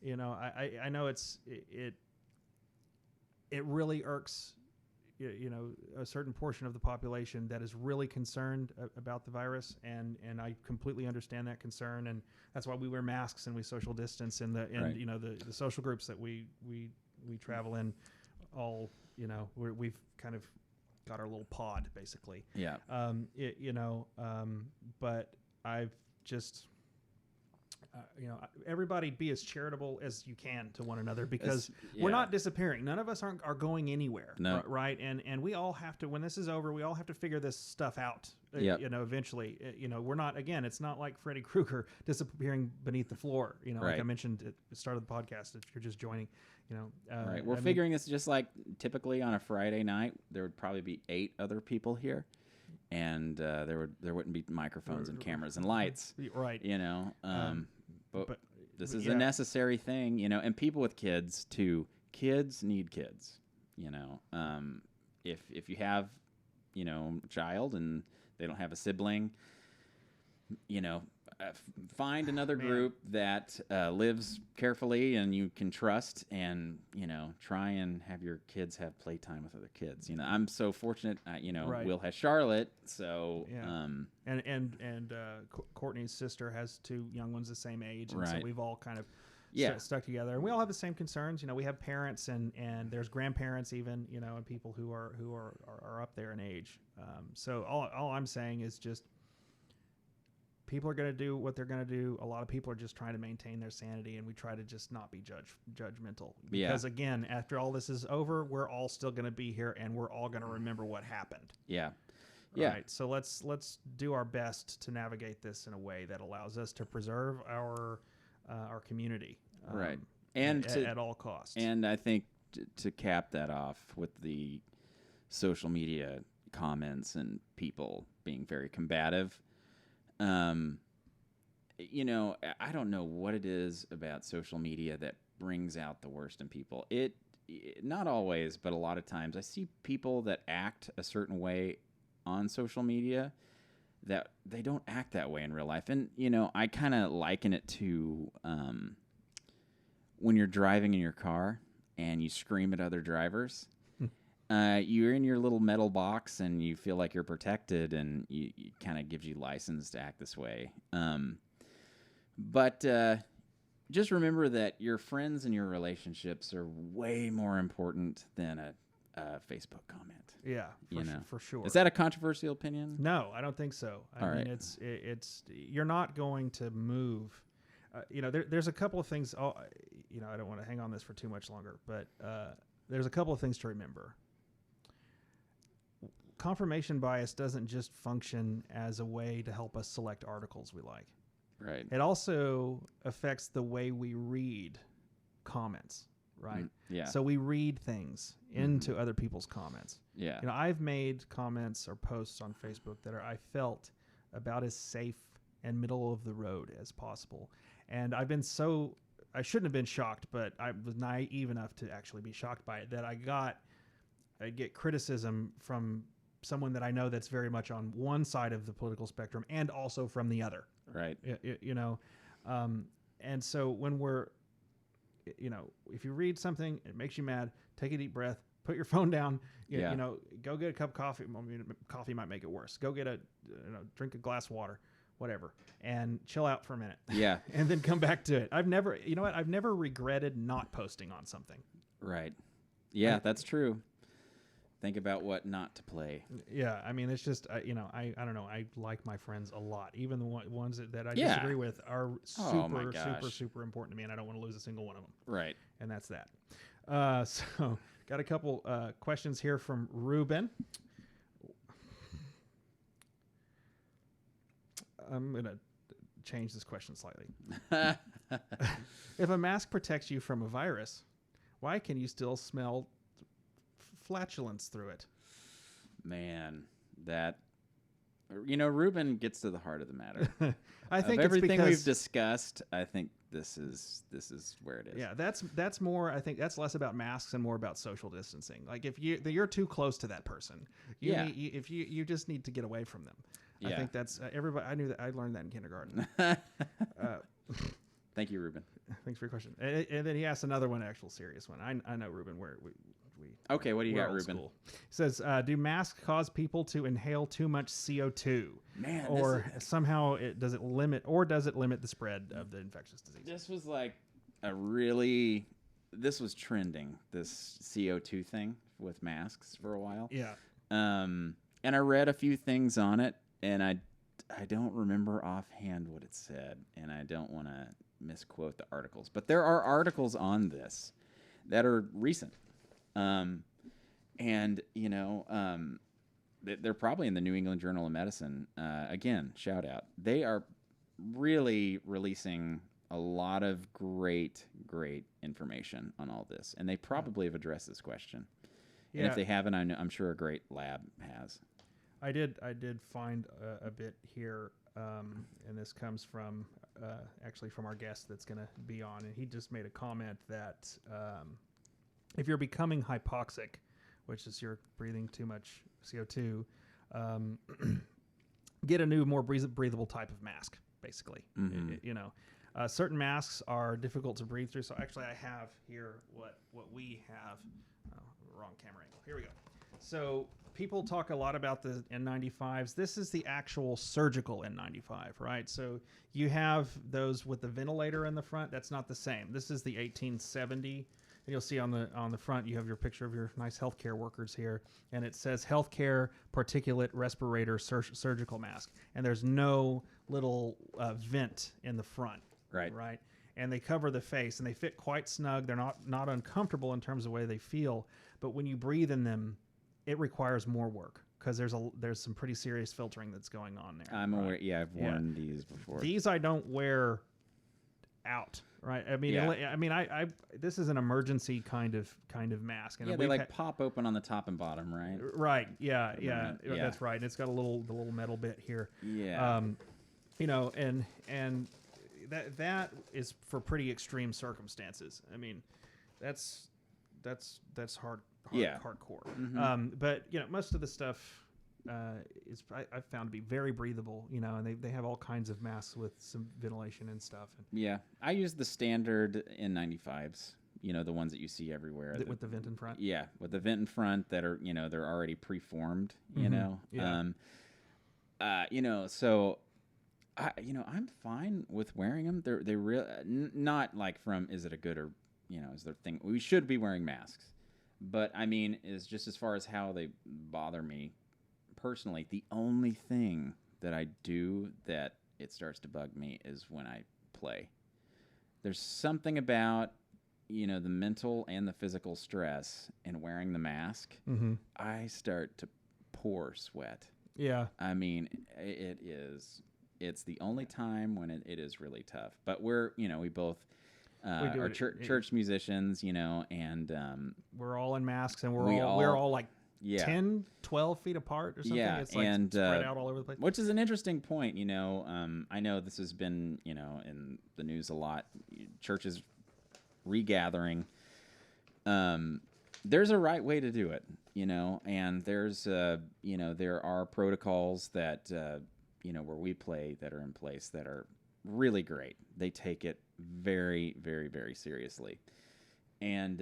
I know it really irks a certain portion of the population that is really concerned about the virus, and I completely understand that concern, and that's why we wear masks and we social distance in the
Right.
the social groups that we travel in. All we've kind of got our little pod basically.
yeah.
But I've just everybody be as charitable as you can to one another, because we're not disappearing. None of us are going anywhere.
No.
Right. And we all have to, when this is over, we all have to figure this stuff out,
Yep.
Eventually, we're not, again, it's not like Freddy Krueger disappearing beneath the floor, like
Right.
I mentioned at the start of the podcast, if you're just joining,
Right. We're figuring this just like typically on a Friday night, there would probably be 8 other people here, and there wouldn't be microphones and cameras and lights.
Right.
But this is
yeah.
a necessary thing, and people with kids too. Kids need kids, If you have, a child and they don't have a sibling, find another group that lives carefully and you can trust, and try and have your kids have playtime with other kids. I'm so fortunate.
Right.
Will has Charlotte, so
Yeah. And Courtney's sister has 2 young ones the same age, and so
Right.
we've all kind of
Yeah.
stuck together, and we all have the same concerns. We have parents, and there's grandparents even, and people who are up there in age. So all I'm saying is just people are going to do what they're going to do. A lot of people are just trying to maintain their sanity, and we try to just not be judgmental, because again, after all this is over, we're all still going to be here, and we're all going to remember what happened.
Yeah. Yeah.
Right. So let's do our best to navigate this in a way that allows us to preserve our community.
Right. And
at all costs.
And I think to cap that off with the social media comments and people being very combative, I don't know what it is about social media that brings out the worst in people. It not always, but a lot of times I see people that act a certain way on social media that they don't act that way in real life. And, I kind of liken it to when you're driving in your car and you scream at other drivers. You're in your little metal box and you feel like you're protected, and you kind of gives you license to act this way. But just remember that your friends and your relationships are way more important than a Facebook comment.
Yeah, for sure.
Is that a controversial opinion?
No, I don't think so. I
All
mean,
right.
it's you're not going to move. There's a couple of things. I don't want to hang on this for too much longer, but there's a couple of things to remember. Confirmation bias doesn't just function as a way to help us select articles we like.
Right.
It also affects the way we read comments, right?
Yeah.
So we read things into other people's comments.
Yeah.
I've made comments or posts on Facebook that I felt about as safe and middle of the road as possible. And I shouldn't have been shocked, but I was naive enough to actually be shocked by it, that I got get criticism from someone that I know that's very much on one side of the political spectrum and also from the other.
Right.
You know, and so when we're, you know, if you read something, it makes you mad, take a deep breath, put your phone down, you know, go get a cup of coffee. I mean, coffee might make it worse. Go get drink a glass of water, whatever, and chill out for a minute.
Yeah.
And then come back to it. I've never regretted not posting on something.
Right. Yeah, that's true. Think about what not to play.
Yeah, I mean, it's just, you know, I don't know. I like my friends a lot. Even the ones that I disagree with are super important to me, and I don't want to lose a single one of them.
Right.
And that's that. So, got a couple questions here from Ruben. I'm going to change this question slightly. If a mask protects you from a virus, why can you still smell flatulence through it?
Man, that, you know, Ruben gets to the heart of the matter.
I think
of everything
it's because
we've discussed, I think this is where it is.
Yeah, that's more. I think that's less about masks and more about social distancing. Like if you're too close to that person, if you just need to get away from them.
Yeah.
I think that's everybody. I learned that in kindergarten.
Thank you, Ruben.
Thanks for your question. And then he asked another one, actual serious one. I know Ruben.
Okay, what do you got,
old
Ruben?
School. He says, do masks cause people to inhale too much CO2?
Man,
or somehow does it limit the spread of the infectious disease?
This was like this was trending, this CO2 thing with masks for a while.
Yeah.
And I read a few things on it, and I don't remember offhand what it said, and I don't want to misquote the articles. But there are articles on this that are recent. And, you know, they're probably in the New England Journal of Medicine. Again, shout out. They are really releasing a lot of great information on all this. And they probably have addressed this question. Yeah. And if they haven't, I'm sure a great lab has.
I did find a bit here, and this comes from actually from our guest that's going to be on. And he just made a comment that if you're becoming hypoxic, which is you're breathing too much CO2, get a new, more breathable type of mask, basically.
Mm-hmm.
You know, certain masks are difficult to breathe through. So actually I have here what we have. Wrong camera angle. Here we go. So people talk a lot about the N95s. This is the actual surgical N95, right? So you have those with the ventilator in the front. That's not the same. This is the 1870. And you'll see on the front, you have your picture of your nice healthcare workers here, and it says healthcare particulate respirator surgical mask. And there's no little vent in the front, right? And they cover the face, and they fit quite snug. They're not uncomfortable in terms of the way they feel, but when you breathe in them, it requires more work because there's some pretty serious filtering that's going on there.
I'm aware. Yeah, I've worn these before.
These I don't wear out. Right. I mean, I this is an emergency kind of mask. And
yeah, they pop open on the top and bottom, right?
Right. Yeah. That's right. And it's got the little metal bit here.
Yeah.
You know, and that is for pretty extreme circumstances. I mean, that's hardcore.
Mm-hmm.
But you know, most of the stuff I've found to be very breathable, you know, and they have all kinds of masks with some ventilation and stuff.
Yeah, I use the standard N95s, you know, the ones that you see everywhere.
With the vent in front?
Yeah, with the vent in front that are, you know, they're already preformed, you know.
Yeah.
You know, so, I'm fine with wearing them. They not like from, is it a good or, you know, is there a thing, we should be wearing masks. But, I mean, is just as far as how they bother me, personally, the only thing that I do that it starts to bug me is when I play. There's something about, you know, the mental and the physical stress in wearing the mask.
Mm-hmm.
I start to pour sweat.
Yeah.
I mean, it's the only time when it is really tough. But we both are church musicians, you know, and
we're all in masks, and we're all like 10, 12 feet apart or something.
Yeah,
it's like
and
spread out all over the place.
Which is an interesting point, you know. I know this has been, you know, in the news a lot. Churches regathering. There's a right way to do it. and there's, there are protocols that, where we play that are in place that are really great. They take it very, very, very seriously. And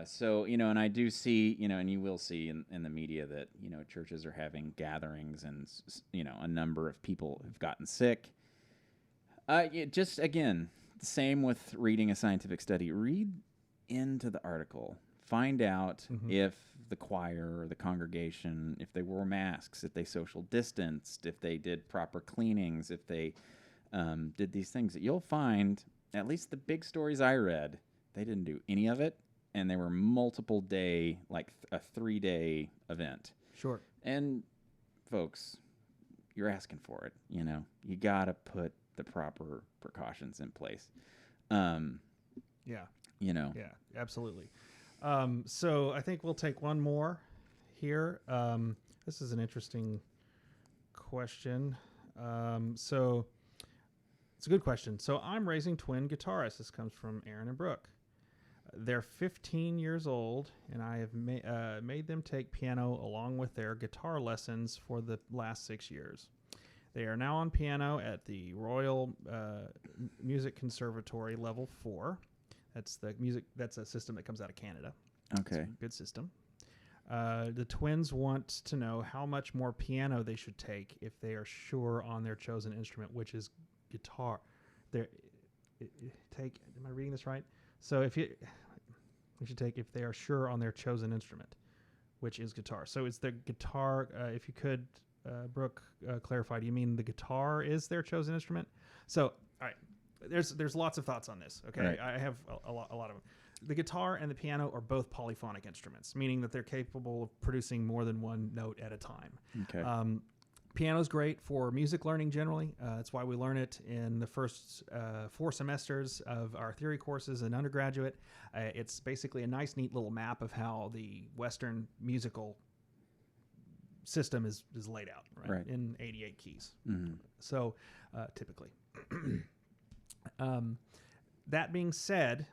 so, and I do see, and you will see in the media that, churches are having gatherings and, a number of people have gotten sick. Just, again, same with reading a scientific study. Read into the article. Find out if the choir or the congregation, if they wore masks, if they social distanced, if they did proper cleanings, if they did these things. You'll find, at least the big stories I read, they didn't do any of it, and they were multiple day, like a 3-day event.
Sure.
And folks, you're asking for it. You got to put the proper precautions in place.
Yeah, absolutely. So I think we'll take one more here. This is an interesting question. So it's a good question. So I'm raising twin guitarists. This comes from Aaron and Brooke. They're 15 years old, and I have made them take piano along with their guitar lessons for the last 6 years. They are now on piano at the Royal Music Conservatory Level 4. That's a system that comes out of Canada.
Okay.
It's a good system. The twins want to know how much more piano they should take if they are sure on their chosen instrument, which is guitar. Am I reading this right? So we should take if they are sure on their chosen instrument, which is guitar. So it's the guitar. If you could, Brooke, clarify. Do you mean the guitar is their chosen instrument? So, all right. There's lots of thoughts on this. Okay,
right.
I have a lot of them. The guitar and the piano are both polyphonic instruments, meaning that they're capable of producing more than one note at a time.
Okay.
Piano's great for music learning generally. That's why we learn it in the first 4 semesters of our theory courses in undergraduate. It's basically a nice, neat little map of how the Western musical system is laid out, right? In 88 keys. Mm-hmm. So typically. That being said,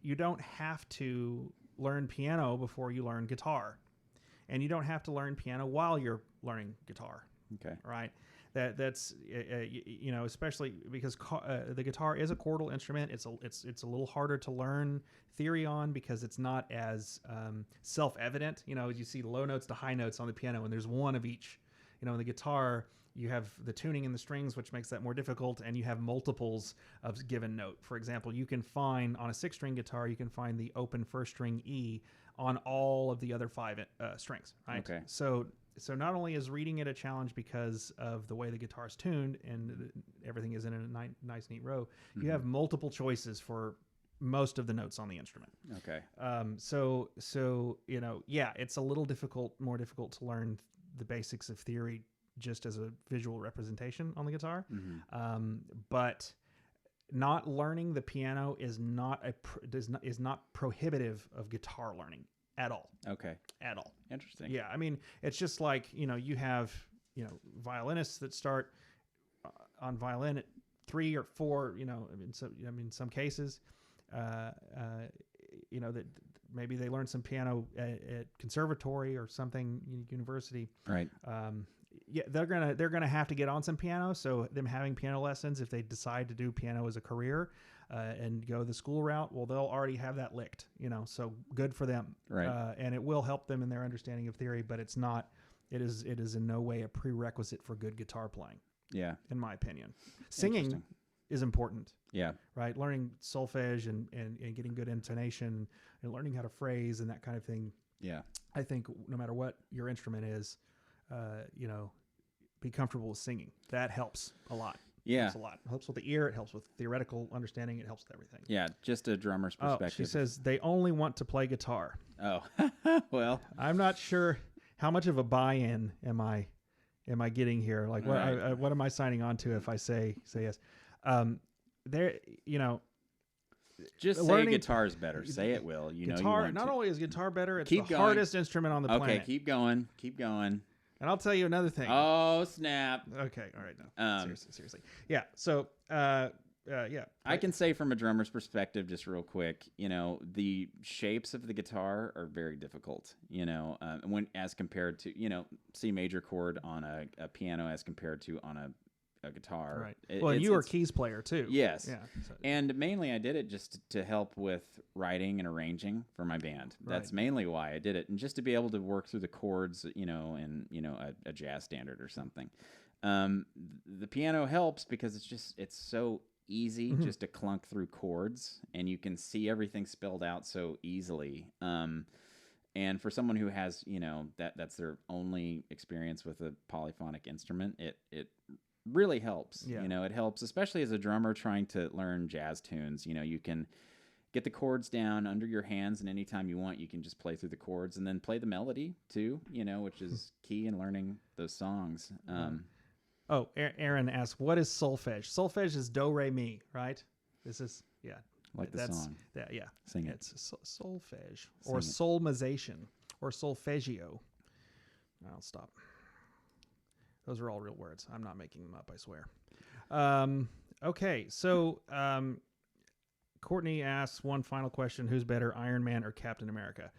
you don't have to learn piano before you learn guitar, and you don't have to learn piano while you're learning guitar.
Okay.
Right. That's especially because the guitar is a chordal instrument. It's a little harder to learn theory on because it's not as self-evident. You see low notes to high notes on the piano, and there's one of each. In the guitar, you have the tuning in the strings, which makes that more difficult, and you have multiples of given note. For example, you can find on a 6-string guitar, you can find the open first string E on all of the other 5 strings. Right.
Okay.
So not only is reading it a challenge because of the way the guitar is tuned and everything is in a nice, neat row, you have multiple choices for most of the notes on the instrument.
Okay.
So it's a little more difficult to learn the basics of theory just as a visual representation on the guitar. Mm-hmm. But not learning the piano is not prohibitive of guitar learning. At all.
Okay.
At all.
Interesting.
Yeah. I mean, it's just like, you have, violinists that start on violin at 3 or 4, in some cases, that maybe they learn some piano at conservatory or something, university.
Right.
They're gonna have to get on some piano. So them having piano lessons, if they decide to do piano as a career, and go the school route, well, they'll already have that licked, so good for them.
Right.
And it will help them in their understanding of theory, but it is in no way a prerequisite for good guitar playing.
Yeah.
In my opinion. Singing is important.
Yeah.
Right. Learning solfege and getting good intonation and learning how to phrase and that kind of thing.
Yeah.
I think no matter what your instrument is, be comfortable with singing. That helps a lot.
Yeah.
It helps a lot. It helps with the ear. It helps with theoretical understanding. It helps with everything.
Yeah, just a drummer's perspective.
She says they only want to play guitar.
Oh, well.
I'm not sure how much of a buy-in am I getting here. Like, what am I signing on to if I say yes?
Just say guitar is better. Say it, Will.
Guitar. Not only is guitar better, it's the hardest instrument on the planet.
Okay, keep going.
And I'll tell you another thing.
Oh, snap.
Okay, all right, no. Seriously. Yeah, so yeah.
I can say from a drummer's perspective, just real quick, the shapes of the guitar are very difficult, when as compared to, C major chord on a piano as compared to on a guitar.
Right. Well, and you were a keys player too.
Yes.
Yeah. So.
And mainly I did it just to help with writing and arranging for my band. That's mainly why I did it. And just to be able to work through the chords, in, a jazz standard or something. The piano helps because it's so easy just to clunk through chords and you can see everything spelled out so easily. And for someone who has, that's their only experience with a polyphonic instrument, it really helps.
Yeah.
It helps, especially as a drummer trying to learn jazz tunes. You can get the chords down under your hands, and anytime you want, you can just play through the chords and then play the melody too, which is key in learning those songs.
Aaron asks, what is solfege? Solfege is do, re, mi, right? This is,
Like the song.
Yeah.
Sing it.
It's solfege or solmization or solfeggio. I'll stop. Those are all real words. I'm not making them up, I swear. Okay, so Courtney asks one final question. Who's better, Iron Man or Captain America?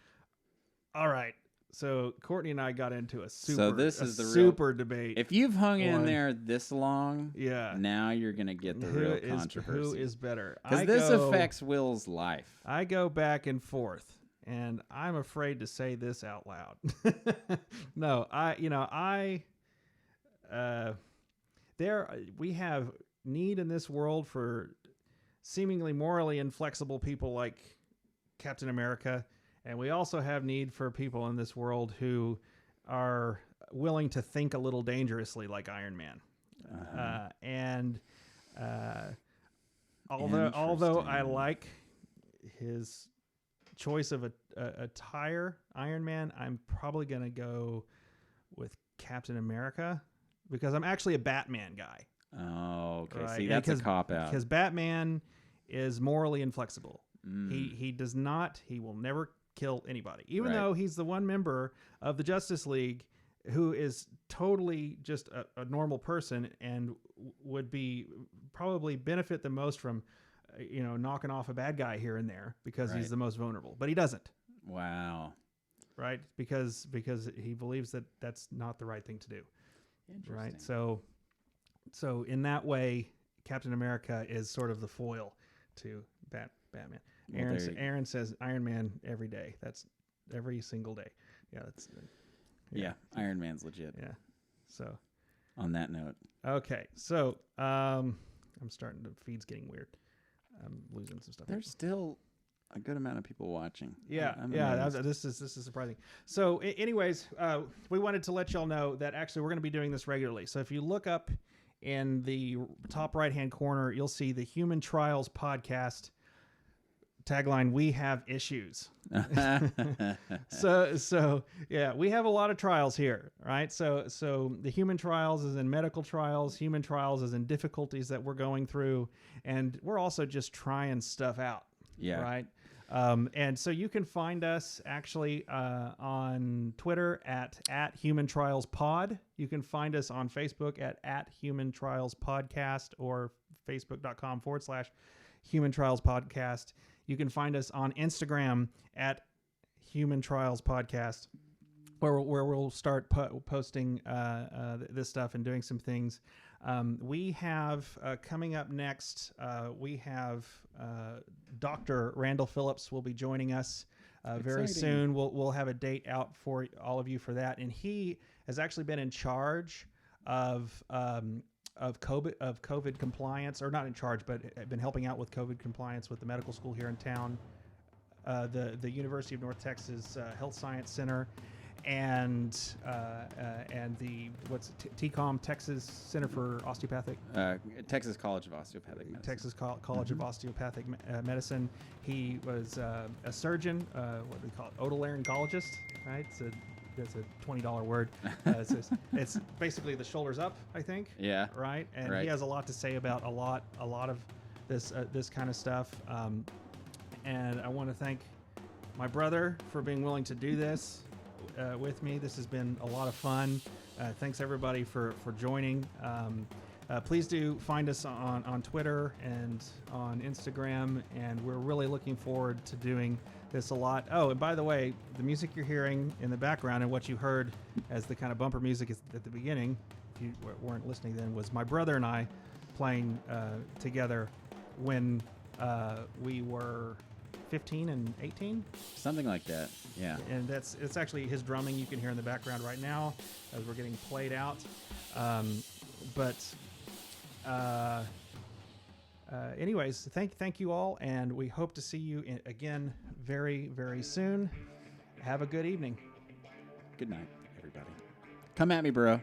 All right. So Courtney and I got into a super debate.
If you've hung in there this long,
yeah,
now you're going to get the real controversy.
Who is better?
Because this affects Will's life.
I go back and forth, and I'm afraid to say this out loud. No, we have need in this world for seemingly morally inflexible people like Captain America, and we also have need for people in this world who are willing to think a little dangerously like Iron Man. Although I like his choice of a tire, Iron Man, I'm probably going to go with Captain America, because I'm actually a Batman guy.
Oh, okay. Right? See, that's a cop-out.
Because Batman is morally inflexible. He does not, he will never kill anybody. Even though he's the one member of the Justice League who is totally just a normal person and would probably benefit the most from, knocking off a bad guy here and there because he's the most vulnerable. But he doesn't.
Wow.
Right? Because he believes that that's not the right thing to do. Right? So in that way, Captain America is sort of the foil to Batman. Well, Aaron says Iron Man every day. That's every single day. Yeah, that's
Iron Man's legit.
Yeah. So
on that note.
Okay. So I'm starting to feed's getting weird. I'm losing some stuff.
There's still a good amount of people watching.
Yeah. This is surprising. So anyways, we wanted to let y'all know that actually we're going to be doing this regularly. So if you look up in the top right-hand corner, you'll see the Human Trials Podcast tagline, "We have issues." So yeah, we have a lot of trials here, right? So the human trials is in medical trials, human trials is in difficulties that we're going through, and we're also just trying stuff out.
Yeah.
Right. And so you can find us actually on Twitter at Human Trials Pod. You can find us on Facebook at Human Trials Podcast or facebook.com/Human Trials Podcast. You can find us on Instagram at Human Trials Podcast, where we'll start posting this stuff and doing some things. We have coming up next, we have Dr. Randall Phillips will be joining us very soon. We'll have a date out for all of you for that. And he has actually been in charge of COVID compliance, or not in charge, but been helping out with COVID compliance with the medical school here in town, the University of North Texas Health Science Center, and the TCOM, Texas Center for Osteopathic,
Texas College of Osteopathic Medicine.
Texas College of Osteopathic Medicine. He was a surgeon, what do we call it, otolaryngologist, right? It's a $20 word. It's basically the shoulders up, I think.
Yeah.
Right. And he has a lot to say about a lot of this kind of stuff. And I want to thank my brother for being willing to do this with me. This has been a lot of fun. Thanks everybody for joining. Please do find us on Twitter and on Instagram, and we're really looking forward to doing this a lot. Oh, and by the way, the music you're hearing in the background and what you heard as the kind of bumper music at the beginning, if you weren't listening then, was my brother and I playing together when we were 15 and 18.
Something like that, yeah.
And it's actually his drumming you can hear in the background right now as we're getting played out. Anyways, thank you all, and we hope to see you again very, very soon. Have a good evening.
Good night, everybody. Come at me, bro.